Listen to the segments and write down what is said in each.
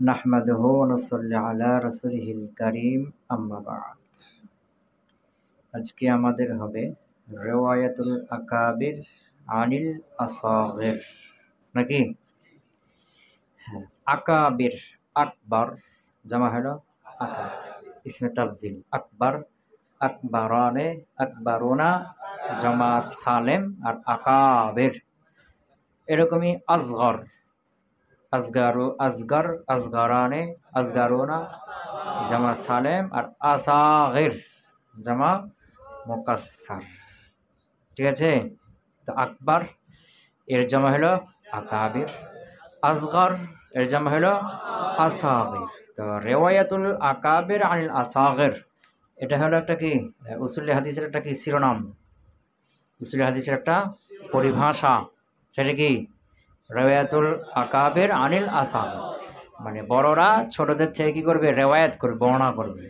নাহমাদুহু ওয়া নুসাল্লি আলা রাসূলিহিল কারীম আম্মা বা'দ। আজকে আমাদের হবে রিওয়ায়াতুল আকাবির আনিল আসাগির, নাকি? হ্যাঁ, আকাবির, আকবর জামা হলো আকাব, ইসমে তাফজিল। আকবর, আকবরানে, আকবরুনা জামা সালেম, আর আকাবির এরকমই। আসগর, আসগারু, আসগর, আসগরানে, আসগারুনা জামা সালেম, আর আসাগির জামা মুকাসসার। ঠিক আছে? তো আকবর এর জামা হলো আকাবির, আসগর এর জামা হলো আসাগির। তো রিওয়ায়াতুল আকাবির আনিল আসাগির এটা হলো একটা কি উসুল হাদিসের একটা কি শিরোনাম, উসুল হাদিসের একটা পরিভাষা। সেটা কি? রিওয়ায়াতুল আকাবির আনিল আসাগির, মানে বড়রা ছোটদের থেকে কি করবে? রেওয়ায়াত করবে, বর্ণনা করবে।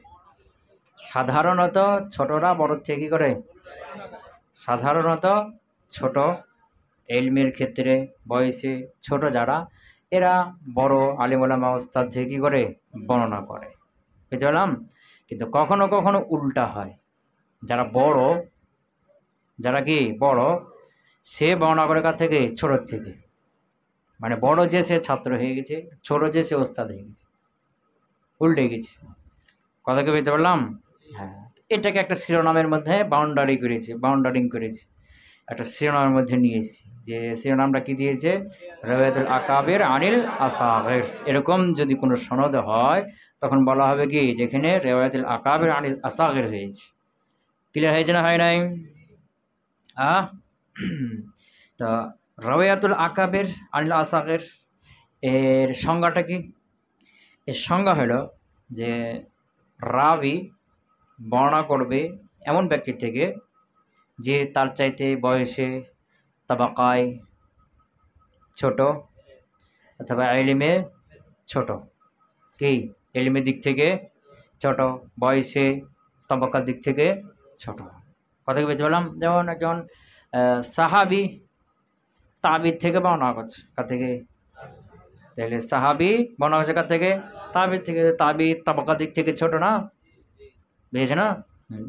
সাধারণত ছোটরা বড় থেকে কি করে? সাধারণত ছোট ইলমের ক্ষেত্রে বয়সে ছোট যারা, এরা বড় আলিম ওলামা ওস্তাদ থেকে কি করে? বর্ণনা করে। বুঝতে পারলাম? কিন্তু কখনো কখনো উল্টা হয়। যারা বড়, যারা কি বড়, সে বর্ণনা করে কার থেকে? ছোটোর থেকে। মানে বড় যে সে ছাত্র হয়ে গেছে, ছোট যে সে ওস্তাদ হয়ে গেছে, উল্টে গেছে। কথা কি বুঝতে পারলাম? হ্যাঁ, এটাকে একটা শিরোনামের মধ্যে বাউন্ডারিং করেছে, একটা শিরোনামের মধ্যে নিয়ে এসেছি। যে শিরোনামটা কি দিয়েছে? রিওয়ায়াতুল আকাবির আনিল আসাগির। এরকম যদি কোনো সনদ হয় তখন বলা হবে কি? যেখানে রিওয়ায়াতুল আকাবির আনিল আসাগির হয়েছে। ক্লিয়ার হয়েছে না হয় নাই? তো রিওয়ায়াতুল আকাবির আনিল আসাগির এর সংজ্ঞাটা কি? এর সংজ্ঞা হলো যে রাবি বর্ণনা করবে এমন ব্যক্তির থেকে যে তার চাইতে বয়সে, তাবাকায় ছোট, অথবা ইলমে ছোট। কি? ইলমের দিক থেকে ছোট, বয়সে তাবাকার দিক থেকে ছোট। কথা কি বুঝতে পারলাম? যেমন একজন সাহাবি তাবির থেকে বর্ণনা করছে, কার থেকে? তাহলে সাহাবি বর্ণনা করছে কার থেকে? তাবির থেকে। তাবি তাবাকার দিক থেকে ছোট না? বুঝেছে না?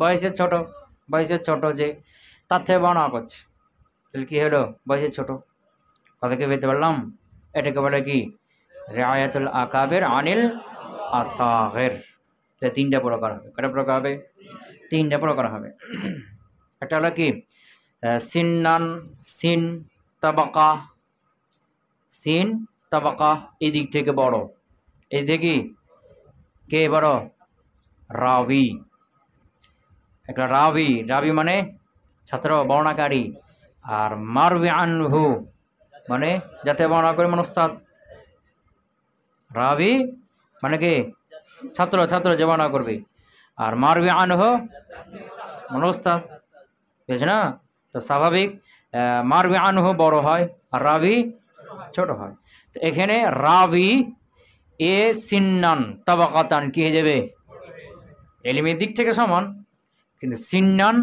বয়সের ছোট যে, তার থেকে বর্ণনা করছে, তাহলে কী হলো? বয়সের ছোট। কথা কি বুঝতে পারলাম? এটাকে বলে কি? রিওয়ায়াতুল আকাবির আনিল আসাগির। তো তিনটা প্রকার হবে। কয়টা প্রকার হবে? তিনটা প্রকার হবে। একটা হলো কি সিন্নান, সিন তাবাকা, সিন তাবাকা এই দিক থেকে বড়। এই দিকে কে বড়? রাবি। একটা রাবি, রাবি মানে ছাত্র, বর্ণাকারী। আর মারবি আনহু মানে যাতে বর্ণনা করে মনস্তাদ। রাবি মানে কি? ছাত্র, ছাত্র যে বর্ণনা করবে। আর মারবি আনহু মনস্তাদ, বুঝছে না? তো স্বাভাবিক মারবি আনহু বড় হয় আর রাবি ছোট হয়। তো এখানে রাবি এ সিন্নান তাবাকাতান কি হয়ে যাবে? এলিমের দিক থেকে সমান, কিন্তু সিন্নান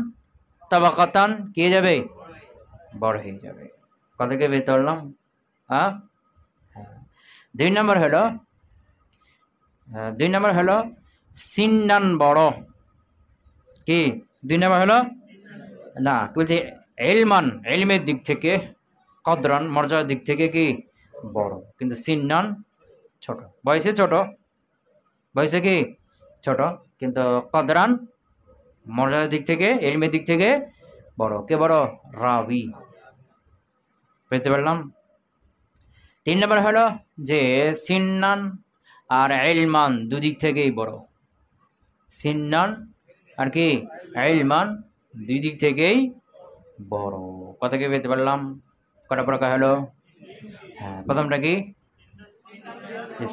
তাবাকাতান কি হয়ে যাবে? বড় হয়ে যাবে। কথাকে বের করলাম। হ্যাঁ, দুই নম্বর হলো সিন্নান বড়। কি? দুই নম্বর হলো না, বলছি এলমান, এলমের দিক থেকে, কদরান মর্যাদার দিক থেকে কি? বড়, কিন্তু সিন্নান ছোট। বয়সে ছোট, বয়সে কি? ছোট, কিন্তু কদরান মর্যাদার দিক থেকে, এলমের দিক থেকে বড়। কে বড়? রাবি। বুঝতে পারলাম? তিন নম্বর হলো যে সিন্নান আর ইলমান দুদিক থেকেই বড়। সিন্নান আর কি? ইলমান দুই দিক থেকেই বড়। কথা কি বুঝতে পারলাম? কটা প্রকার হলো? হ্যাঁ, প্রথমটা কি?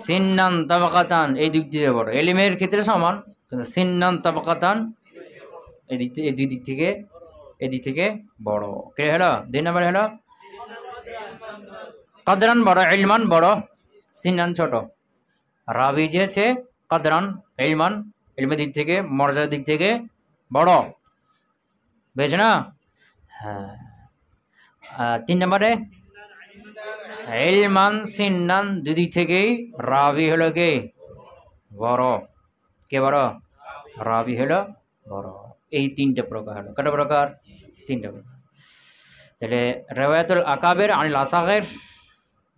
সিন্নান তাবাকাতান এই দিক থেকে বড়, এলিমের ক্ষেত্রে সমান, কিন্তু সিন্নান তাবাকাতান এই দুই দিক থেকে, এদিক থেকে বড়। কে হলো? দুই নম্বর হলো কদরান বড়, ইলমান বড়, সিন্নান ছোট। রাবি যে সে কদরান, ইলমান ইলমের দিক থেকে, মর্যাদার দিক থেকে বড়, বুঝেছ না? হ্যাঁ। তিন নম্বরে ইলমান সিন্নান দুদিক থেকেই রাবি হলো কে বড়, কে বড়? রাবি হলো বড়। এই তিনটে প্রকার হলো, কটা প্রকার? তিনটা প্রকার। তাহলে রেওয়ায়াতুল আকাবের আনিল আসাগের,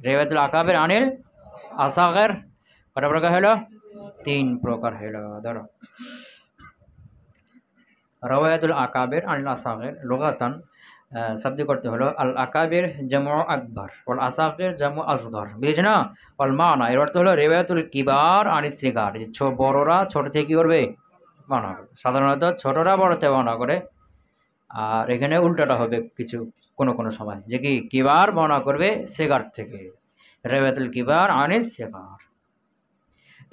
রেওয়ায়াতুল আকাবের আনিল আসাগের কটা প্রকার হলো? তিন প্রকার হলো। ধরো রওয়ায়াতুল আকাবের আনিল আসাগের লুগাতান শব্দ করতে হলো আল আকাবের জামু আকবর ওয়াল আসাগের জামু আসগর, বুঝেছ না? ওয়াল মানা এর অর্থ হলো রেওয়ায়াতুল কিবার আনিস সিগার, বড়রা ছোট থেকে কী করবে? বর্ণনা করবে। সাধারণত ছোটরা বড় থেকে বর্ণনা করে, আর এখানে উল্টাটা হবে কিছু কোনো কোনো সময়, যে কি কিবার বর্ণনা করবে সিগার থেকে। রেওয়ায়াতুল কিবার আনিস সিগার।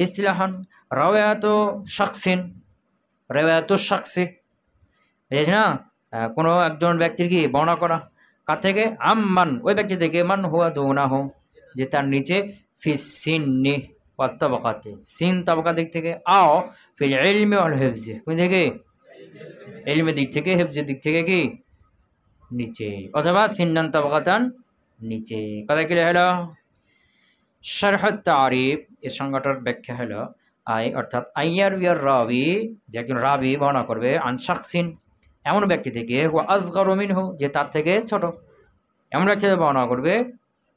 ইস্তিলাহান রাওয়ায়াতু শাখসিন, রেওয়ায়াতু শাখসি, বুঝেছ না? কোনো একজন ব্যক্তির কি বর্ণনা করা, কার থেকে? আম্মান ওই ব্যক্তি থেকে, মান হুয়া দুনাহু যে তার নিচে, ফিসিন্নি ওয়াত তাবাকাতে সিন তাবাকা দিক থেকে, আও ফিল ইলমি ওয়াল হিফজি কোন থেকে? ইলমের দিক থেকে, হিফজের দিক থেকে কি নিচে, অথবা সিন্নান তাবাকাতান নিচে। কথা কি হলো? শারহ তারিফ এর সংজ্ঞাটার ব্যাখ্যা হলো আই অর্থাৎ আইয়ার বিয়ার রাবি যে একজন রাবি বর্ণনা করবে আন শাখসিন এমন ব্যক্তি থেকে, হুয়া আসগরু মিনহু যে তার থেকে ছোট, এমন ব্যক্তি থেকে বর্ণনা করবে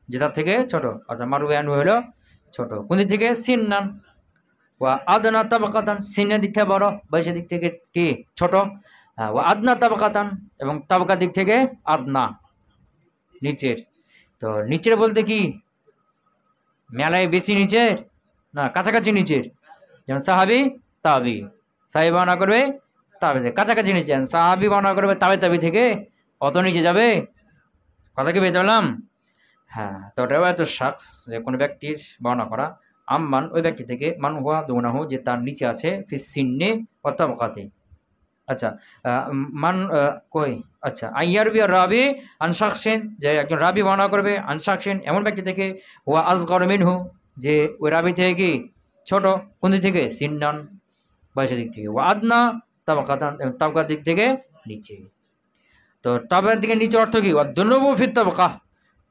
যে তার থেকে ছোট, অর্থাৎ মারুয়ানু হলো ছোট। কোন দিক থেকে? সিন্নান ওয়া আদনা তাবাকাতান, সিনের দিক থেকে বড়, বয়সের দিক থেকে কি ছোট। ওয়া আদনা তাবাকাতান এবং তাবাকার দিক থেকে আদনা নিচের। তো নিচের বলতে কি মেলায় বেশি নিচের না কাছাকাছি নিচের? যেমন সাহাবি তাবি, সাহাবি বর্ণনা করবে তাবে কাছাকাছি নিচে, সাহাবি বর্ণনা করবে তাবে তাবি থেকে অত নিচে যাবে। কথা কি বেঁধে পেলাম? হ্যাঁ। তো রেওয়ায়াতুশ শাখস যে কোনো ব্যক্তির বর্ণনা করা, আম্মান ওই ব্যক্তি থেকে, মান হুয়া দুনাহু যে তার নিচে আছে, ফিস সিন্নি ওয়া তাবাকাতি। আচ্ছা মান কই আচ্ছা আইয়ার বিয়া রাবি আন শাখসিন যে একজন রাবি বর্ণনা করবে, আন শাখসিন এমন ব্যক্তি থেকে, ওয়া আসগর মিনহু যে ওই রাবি থেকে কি ছোট, কোন দিক থেকে? সিন্নান বয়সের দিক থেকে, ওয়া আদনা তাবাকাতান তাবাকার দিক থেকে নিচে। তো তাবাকার দিকে নিচে অর্থ কি? ওয়া দুনুবু ফিত তাবাকা,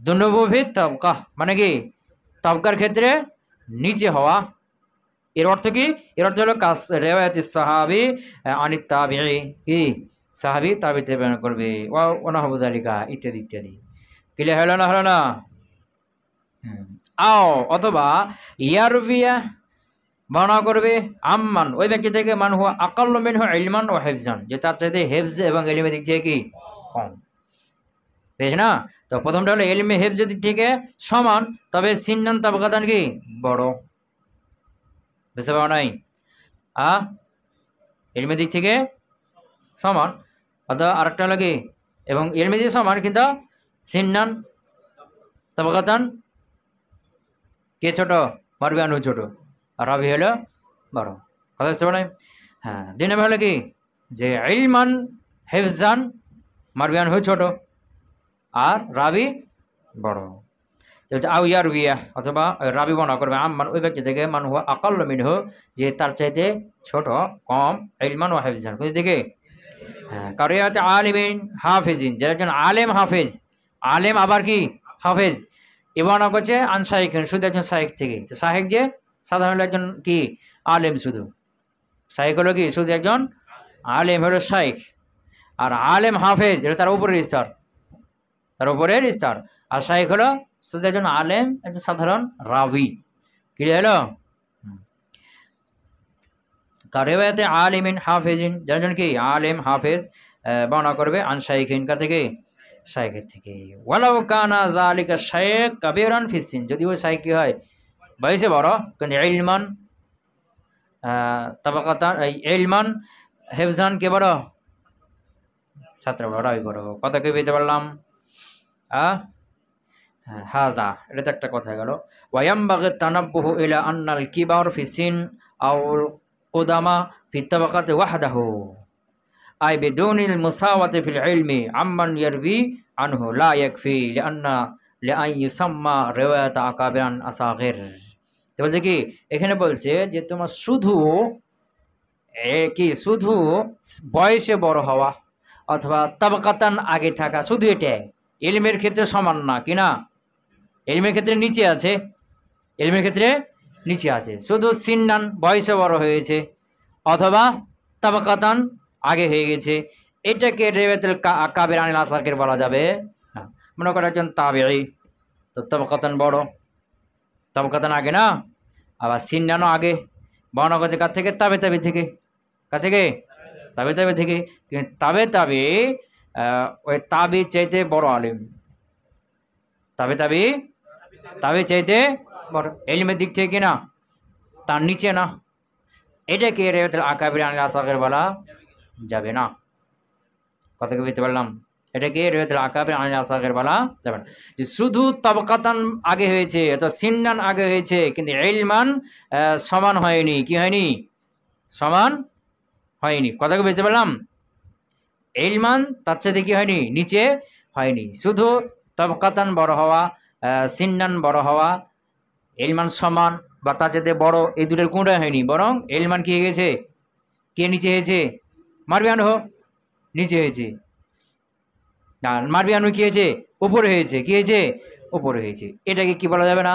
দুনুবু ফিত তাবাকা মানে কি তাবাকার ক্ষেত্রে নিচে হওয়া। এর অর্থ কি? এর অর্থ হলো কাস রেওয়ায়াতিস সাহাবি আনিত তাবিঈ, কি সাহাবি তাবিতে বর্ণনা করবে, ওয়া ওনাহু যালিকা ইত্যাদি ইত্যাদি। ক্লিয়ার হলো না? হলো না? আও অথবা ইয়ারভিয়া বর্ণনা করবে আম্মান ওই ব্যক্তি থেকে, মান হুয়া আকাল্লু মিনহু ইলমান ওয়া হিফজান যে তার চাইতে হিফজ এবং ইলমের দিক থেকে কি কম, বেশ না? তো প্রথমটা হলো ইলমে হিফজের দিক থেকে সমান, তবে সিন্নান তাবাকাতান কি বড়, বুঝতে পারো নাই? ইলমের দিক থেকে সমান, অথবা আরেকটা হলো কি এবং ইলমের দিকে সমান কিন্তু সিন্নান তাবাকাতান কে ছোট? মারবিয়ানু ছোট, আর রাবি হলো বড়। কথা বুঝতে পারো নাই? হ্যাঁ। দুই নম্বর হলো কি যে ইলমান হিফজান মারবিয়ানু ছোট আর রাবি বড়। আউ ইয়ার বিয়া অথবা রাবি বর্ণনা করবে আম্মান ওই ব্যক্তি থেকে, মান হুয়া আকাল্লু মিনহু যে তার চাইতে ছোট কম, ইলমান ওয়া হিফজান কোন দিকে? হ্যাঁ। কারিয়াতে আলিমিন হাফিজিন যে একজন আলেম হাফেজ, আলেম আবার কি হাফেজ, এ বর্ণনা করছে আন শাইখিন শুধু একজন শাইখ থেকে। তো শাইখ যে সাধারণত একজন কি আলেম, শুধু শাইখ হলো কি শুধু একজন আলেম হলো শাইখ, আর আলেম হাফেজ এটা তার উপরের স্তর, তার উপরের স্তর। আর শাইখ হলো শুধু একজন আলেম, একজন সাধারণ রাবি। ক্লিয়ার হলো? রেওয়ায়াতে আলিমিন হাফেজিন যারা কি আলেম হাফেজ বর্ণনা করবে আন শাইখিন কা থেকে, শাইখের থেকে। ওয়ালাউ কানা যালিকা শাইখ কাবীরান ফিসিন যদি ওই শাইখ কি হয় বয়সে বড়, কিন্তু ইলমান তাবাকাতান ইলমান হিফজান কে বড়? ছাত্র বড়, রাবি বড়। কথা কে পেতে পারলাম? হাজা এটা তো একটা কথা গেল। ওয়ায়ামবাগি তানাব্বুহু ইলা আন্নাল কিবার ফি সিন আউল কুদামা ফি তাবাকাতি ওয়াহদাহু আই বিদুনিল মুসাওয়াতি ফিল ইলমি আম্মান ইয়ারবি আনহু লা ইয়াকফি লিআন্না লিআন ইউসাম্মা রিওয়ায়াত আকাবিরান আসাগির। তো বলছে কি এখানে বলছে যে তোমার শুধু শুধু বয়সে বড় হওয়া অথবা তাবাকাতান আগে থাকা, শুধু এটা ইলমের ক্ষেত্রে সমান না, কি না? ইলমের ক্ষেত্রে নিচে আছে, ইলমের ক্ষেত্রে নিচে আছে, শুধু সিন্নান বয়সে বড় হয়েছে অথবা তাবাকাতান আগে হয়ে গেছে, এটাকে রেওয়ায়াতুল আকাবির আনিল আসাকির বলা যাবে না। মনে করো একজন তাবেঈ, তো তাবাকাতান বড়, তাবাকাতান আগে না, আবার সিন্নানও আগে, বর্ণনা করছে কার থেকে? তাবে তাবি থেকে। কার থেকে? তাবে তাবে থেকে। কিন্তু তাবে তাবি ওই তাবি চাইতে বড় আলিম, তাবে তাবি তাবে চাইতে বড় ইলমের দিক থেকে কিনা, তার নিচে না, এটাকে রেওয়ায়াতুল আকাবির আনিল আসাকির বলা যাবে না। কথা কি বুঝতে পারলাম? এটাকে রেওয়ায়াতুল আকাবির আনিল আসাকির বলা যাবে না। যে শুধু তাবাকাতান আগে হয়েছে অথবা সিন্নান আগে হয়েছে, কিন্তু ইলমান সমান হয়নি। কি হয়নি? সমান হয়নি। কথা কি বুঝতে পারলাম? ইলমান তার সাথে কি হয়নি? নিচে হয়নি। শুধু তাবাকাতান বড় হওয়া, সিন্নান বড় হওয়া, ইলমান সমান বা তার সাথে বড়, এই দুটোর কোনটাই হয়নি, বরং ইলমান কি হয়ে গেছে? কে নিচে হয়েছে? মারবিয়ান হো নিচে হয়েছে, না মারবিয়ান কি হয়েছে? উপরে হয়েছে। কি হয়েছে? উপরে হয়েছে। এটাকে কি বলা যাবে না?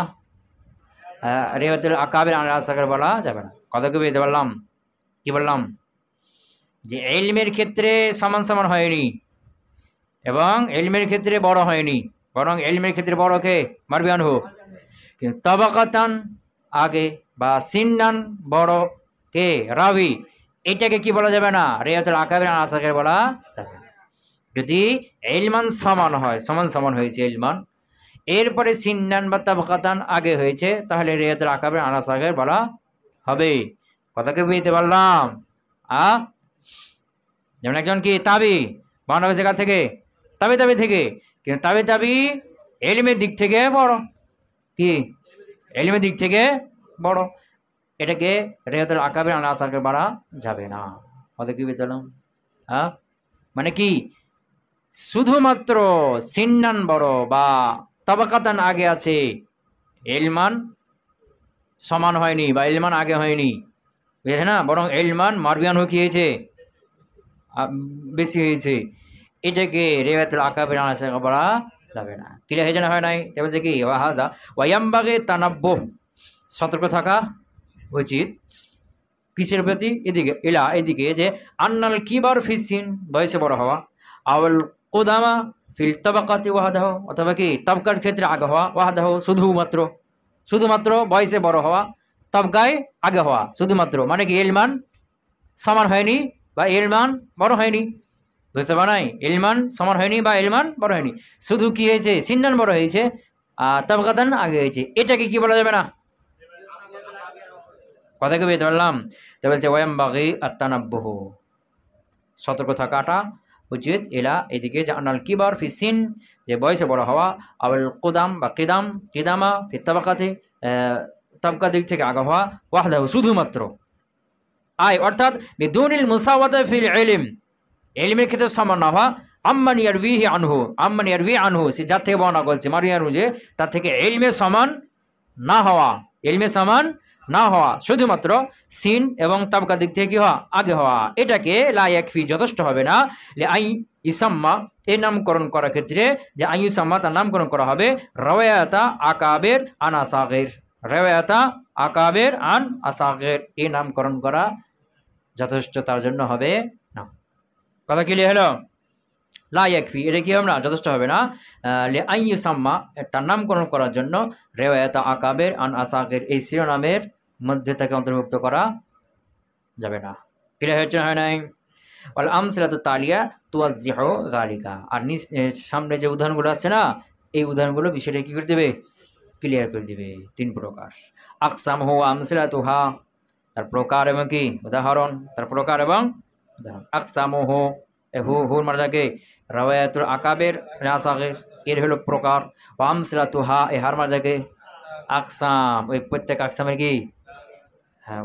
রেওয়ায়াতুল আকাবির আনিল আসাকির বলা যাবে না। কথা কি বুঝতে পারলাম? কি বললাম? যে ইলমের ক্ষেত্রে সমান সমান হয়নি এবং ইলমের ক্ষেত্রে বড় হয়নি, বরং ইলমের ক্ষেত্রে বড় কে? মারবিয়ান হো। কিন্তু তাবাকাতান আগে বা সিন্নান বড় কে? রাবি। এটাকে কি বলা যাবে না? রেওয়ায়াতুল আকাবির আনিল আসাকির বলা যাবে না। যদি ইলমান সমান হয়, সমান সমান হয়েছে ইলমান, এরপরে সিন্নান বা তাবাকাতান আগে হয়েছে, তাহলে রেওয়ায়াতুল আকাবির আনিল আসাকির বলা হবে। কথাকে বুঝতে পারলাম? যেমন একজন কি তাবি, বর্ণনা করেছে কার থেকে? তাবে তাবি থেকে, কিন্তু তাবে তাবি ইলমের দিক থেকে বড়। কি? ইলমের দিক থেকে বড়, এটাকে রেওয়ায়াতুল আকাবির আনিল আসাকির বলা যাবে না। কথা কি বুঝতে পারলাম? মানে কি? শুধুমাত্র সিন্নান বড় বা তাবাকাতান আগে আছে, ইলমান সমান হয়নি বা ইলমান আগে হয়নি, বুঝেছে না? বরং ইলমান মারবিয়ান কি হয়েছে? বেশি হয়েছে, এটাকে রেওয়ায়াতুল আকাবির আনিল আসাকির বলা যাবে না। ক্লিয়ার হয়েছে না? হয় নাই? তাই বলছে কি ওয়াহাজা ওয়ায়ামবাগি তানাব্বুহ, সতর্ক থাকা উচিত। কিসের প্রতি? এদিকে এদিকে যে আন্নাল কিবার ফিসিন, বয়সে বড় হওয়া, আওয়াল কুদামা ফিল তাবাকাতি ওয়াহদাহু, অথবা কি তাবকার ক্ষেত্রে আগে হওয়া, ওয়াহদাহু শুধুমাত্র বয়সে বড় হওয়া, তাবকায় আগে হওয়া শুধুমাত্র, মানে কি ইলমান সমান হয়নি বা ইলমান বড় হয়নি। বুঝতে পার নাই? ইলমান সমান হয়নি বা ইলমান বড় হয়নি, শুধু কি হয়েছে? সিন্নান বড় হয়েছে আর তাবাকাতান আগে হয়েছে, এটাকে কি বলা যাবে না? কথা কি বুঝতে পারলাম? তা বলছে ওয়ায়ামবাগি আত-তানাব্বুহু, সতর্ক থাকাটা উচিত। এদিকে যে আনাল কিবার ফিসিন, যে বয়সে বড় হওয়া, আওয়াল কুদাম বা কিদামা ফি তাবাকাতি, তাবকা দিক থেকে আগা হওয়া, ওয়াহদাহু শুধুমাত্র, অর্থাৎ বিদুনিল মুসাওয়াতা ফিল ইলম, ইলমের ক্ষেত্রে সমান না হওয়া, আম্মান ইয়ারবি আনহু, সে যার থেকে বর্ণনা করছে মারবিয়ানহু, যে তার থেকে ইলমে সমান না হওয়া, শুধুমাত্র সিন এবং তাবকা দিক থেকে কি হওয়া? আগে হওয়া। এটাকে লা ইয়াকফি, যথেষ্ট হবে না, আই ইসাম্মা, এর নামকরণ করার ক্ষেত্রে, যে আই ইসাম্মা তার নামকরণ করা হবে রাওয়ায়াতা আকাবির আন আসাগির, রাওয়ায়াতা আকাবির আন আসাগির, এই নামকরণ করা যথেষ্ট তার জন্য হবে না। কথা ক্লিয়ার হলো? লা ইয়াকফি, এটা কি হবে না? যথেষ্ট হবে না। আই ইসাম্মা, তার নামকরণ করার জন্য রাওয়ায়াতা আকাবির আন আসাগির, এই শিরোনামের মধ্যে তাকে অন্তর্ভুক্ত করা যাবে না। ক্লিয়ার হয়েছে? হয় নাই? ওয়াল আমসিলাতু তালিয়া তুওয়াজ্জিহু যালিকা, আর সামনে যে উদাহরণগুলো আছে না, এই উদাহরণগুলো বিষয়টা কি করে দেবে? ক্লিয়ার করে দিবে। 3 প্রকার, আকসামহু আমসিলাতুহা, তার প্রকার এবং কি উদাহরণ, তার প্রকার এবং উদাহরণ। আকসামহু, হুর মার্জাকে রাওয়ায়াতুল আকাবির আসাগির, এর হলো প্রকার। ওয়া আমসিলাতুহা, এই হার মার্জাকে আকসাম, ওই প্রত্যেক আকসামের কি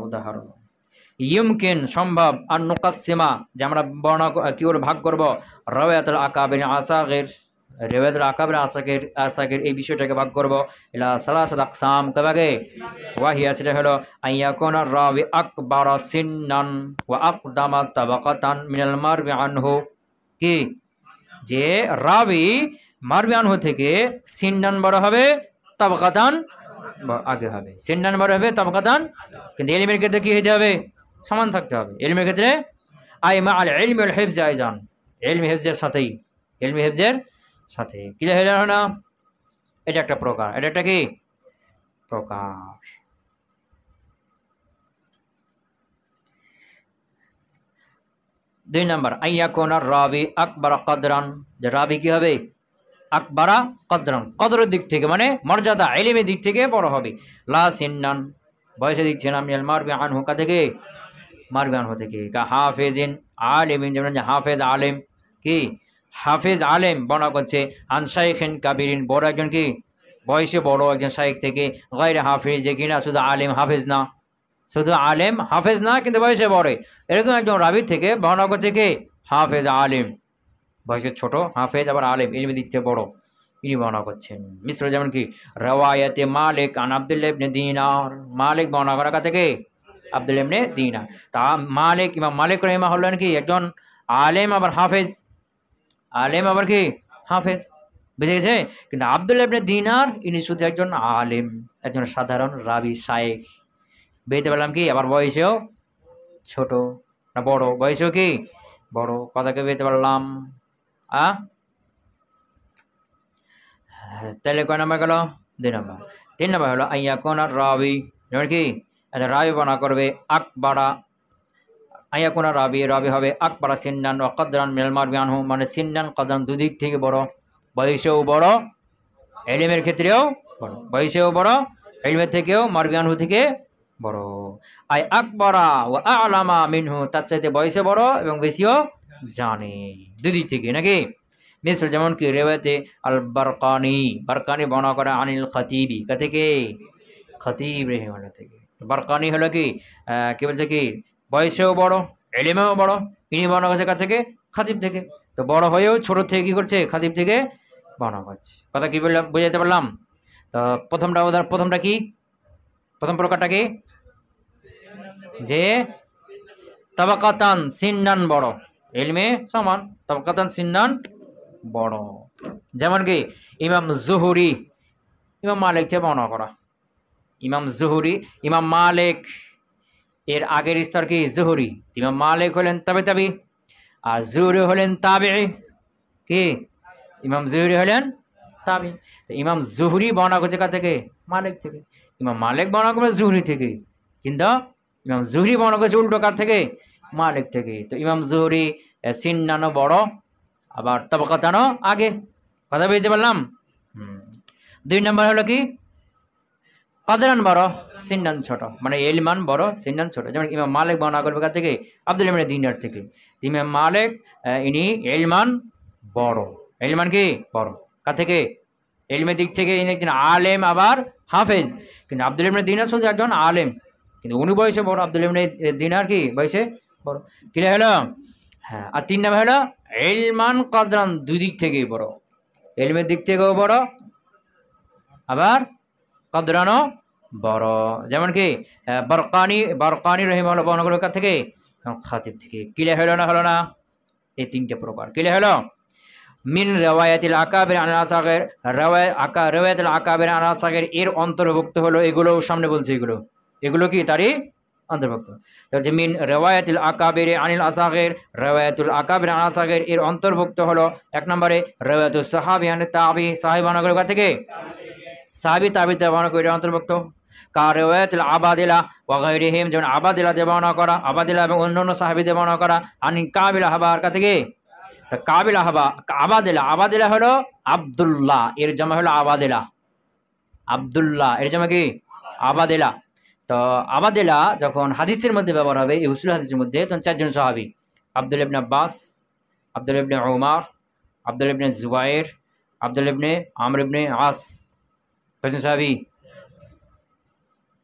উদাহরণ। ইয়ুমকিন, সম্ভব, আর নুকাসিমা, যে আমরা বর্ণনা কি করে ভাগ করব, রাওয়ায়াতুল আকাবির আসাগির, রেওয়ায়াতুল আকাবির আসাগির এই বিষয়টাকে ভাগ করব ইলা সালাসাত আকসাম, কয়ভাগে? ওয়াহিয়া, সেটা হলো আইয়াকুনা রাবি আকবার সিন্নান ওয়া আকদামা তাবাকাতান মিনাল মারবি আনহু, কি যে রাবি মারবি আনহু থেকে সিন্নান বড় হবে, তাবাকাতান আগে হবে, সিন্নান বড় হবে তাবাকাতান, কিন্তু ইলমের ক্ষেত্রে কি হতে হবে? সমান থাকতে হবে। ইলমের ক্ষেত্রে আই মা আল ইলমি ওয়াল হিফজ আইজান, ইলমি হিফজের সাথেই, ইলমি হিফজের সাথে ক্লিয়ার হয়ে গেল না? এটা একটা প্রকার, এটা একটা কি প্রকার। দুই নাম্বার আইয়াকুনা রাবি আকবার কদরান, যে রাবি কি হবে? আকবারা কদরান, কদরের দিক থেকে মানে মর্যাদা ইলমের দিক থেকে বড় হবে। লা সিন্নান, বয়সের দিক থেকে না, মিনাল মারবি আনহু, কা থেকে? মারবি আনহু থেকে। কা হাফেজিন আলিমিন, যেমন হাফেজ আলেম, কি হাফেজ আলেম বর্ণনা করছে আন শাইখিন কাবিরিন, বড় একজন কি বয়সে বড় একজন শাইখ থেকে, গায়রে হাফেজ, যে কিনা শুধু আলেম হাফেজ না, শুধু আলেম হাফেজ না কিন্তু বয়সে বড়, এরকম একজন রাবি থেকে বর্ণনা করছে কে? হাফেজ আলেম, বয়সে ছোট হাফেজ আবার আলেম, ইলমের দিক থেকে বড়, ইনি বর্ণনা করছেন। মিশ্র যেমন কি রওয়ায়াতে মালিক আন আব্দুল্লাহ ইবনে দিনার, মালিক বর্ণনা করা কা থেকে? আব্দুল্লাহ ইবনে দিনার। তা মালিক, ইমাম মালিক রাহিমাহুল্লাহ হলেন কি একজন আলেম আবার হাফেজ, আলেম আবার কি হাফেজ, বুঝে গেছে? কিন্তু আব্দুল্লাহ ইবনে দিনার ইনি শুধু একজন আলেম, একজন সাধারণ রাবি শাইখ, বুঝতে পারলাম কি? আবার বয়সেও ছোট না বড়, বয়সেও কি বড়, কথাকে বুঝতে পারলাম? তাহলে কয় নাম্বার গেল? 2 নাম্বার। 3 নাম্বার হলো আইয়াকুনার রাবি, যেমন কি আচ্ছা রাবি বর্ণনা করবে আকবারা, আইয়াকুনার রাবি, রাবি হবে আকবারা সিন্নান ওয়া কদরান মিনাল মারবি আনহু, মানে সিন্নান কদরান দুদিক থেকে বড়, বয়সেও বড় ইলমের ক্ষেত্রেও বড়, বয়সেও বড় ইলমের থেকেও, মারবি আনহু থেকে বড়। আই আকবারা ওয়া আ'লামা মিনহু, তার চাইতে বয়সে বড় এবং বেশিও জানে, দুদিক থেকে নাকি? মিশ্র যেমন কি রেওয়ায়েতে আল বারকানি, বারকানি বর্ণনা করে আনিল খতিবি, কা থেকে? খতিব রাহিমাহুল্লাহ থেকে। তো বারকানি হলো কি কি বলছে কি বয়সেও বড় ইলমেও বড়, ইনি বর্ণনা করছে কাছ থেকে? খতিব থেকে। তো বড় হয়েও ছোট থেকে কি করছে? খতিব থেকে বর্ণনা করছে। কথা কি বললাম, বুঝাইতে পারলাম? তো প্রথমটা কি, প্রথম প্রকারটা কি? যে তাবাকাতান সিন্নান বড়, ইলমে সমান, তাবাকাতান সিন্নান বড়। যেমন কি ইমাম জুহুরি, ইমাম মালিক থেকে বর্ণনা করা, ইমাম জুহুরি, ইমাম মালিক এর আগের স্তর কি? জুহুরি। ইমাম মালিক হলেন তাবে তাবি, আর জুহুরি হলেন তাবিঈ, কি ইমাম জুহুরি হলেন তাবি। তো ইমাম জুহুরি বর্ণনা করছে কার থেকে? মালিক থেকে। ইমাম মালিক বর্ণনা করবে জুহুরি থেকে, কিন্তু ইমাম জুহুরি বর্ণনা করছে উল্টো কার থেকে? মালিক থেকে। তো ইমাম জুহুরি সিন্নানো বড়, আবার তাবাকাতানো আগে, কথা বুঝতে পারলাম? 2 নম্বর হলো কি কদরান বড়, সিন্নান ছোট, মানে ইলমান বড় সিন্নান ছোট। যেমন ইমাম মালিক বর্ণনা করবে কার থেকে? আব্দুল্লাহ ইবনে দিনার থেকে। ইমাম মালিক ইনি ইলমান বড়, ইলমান কি বড়, কার থেকে? ইলমের দিক থেকে ইনি একজন আলেম আবার হাফেজ, কিন্তু আব্দুল্লাহ ইবনে দিনার শুধু একজন আলেম, কিন্তু উনি বয়সে বড়, আব্দুল্লাহ ইবনে দিনার কি বয়সে বড়, ক্লিয়ার হলো? হ্যাঁ। আর 3 নাম্বার হলো ইলমান কদরান, দুই দিক থেকেই বড়, ইলমের দিক থেকেও বড় আবার কদরানও বড়। যেমন কি বারকানি রাহিমাহুল্লাহ বর্ণনা করবে কার থেকে? খাতিব থেকে। ক্লিয়ার হলো না? হলো না? এই 3টে প্রকার ক্লিয়ার হলো? মিন রিওয়ায়াতিল আকাবির আন আসাগির, রিওয়ায়াতুল আকাবির আন আসাগির এর অন্তর্ভুক্ত হলো এগুলো, সামনে বলছে এগুলো কি তারই অন্তর্ভুক্ত। তাহলে মিন রিওয়ায়াতিল আকাবির আনিল আসাগির, রিওয়ায়াতুল আকাবির আন আসাগির এর অন্তর্ভুক্ত হলো 1 নম্বরে রিওয়ায়াতুস সাহাবী আন তাবি, সাহাবী বর্ণনা করে কার থেকে? সাহাবী তাবিতে বর্ণনা করে অন্তর্ভুক্ত। কা রিওয়ায়াতুল আবাদিলা ওয়া গায়রিহিম, যেমন আবাদিলা দিয়ে বর্ণনা করা, আবাদিলা এবং অন্যান্য সাহাবীদের বর্ণনা করা। আনি কাবিল আহবার, কার থেকে? তা কাবিল আহবা, আবাদিলা, আবাদিলা হলো আব্দুল্লাহ, এর জামা হলো আবাদিলা, আব্দুল্লাহ এর জামা কি? আবাদিলা। তো আবাদিলা যখন হাদিসের মধ্যে ব্যবহার হবে, এই উসুল হাদিসের মধ্যে, তখন 4 জন সাহাবী, আব্দুল্লাহ ইবনে আব্বাস, আব্দুল্লাহ ইবনে উমার, আব্দুল্লাহ ইবনে জুবাইর, আব্দুল্লাহ ইবনে আমর ইবনে আস, কয়জন সাহাবী?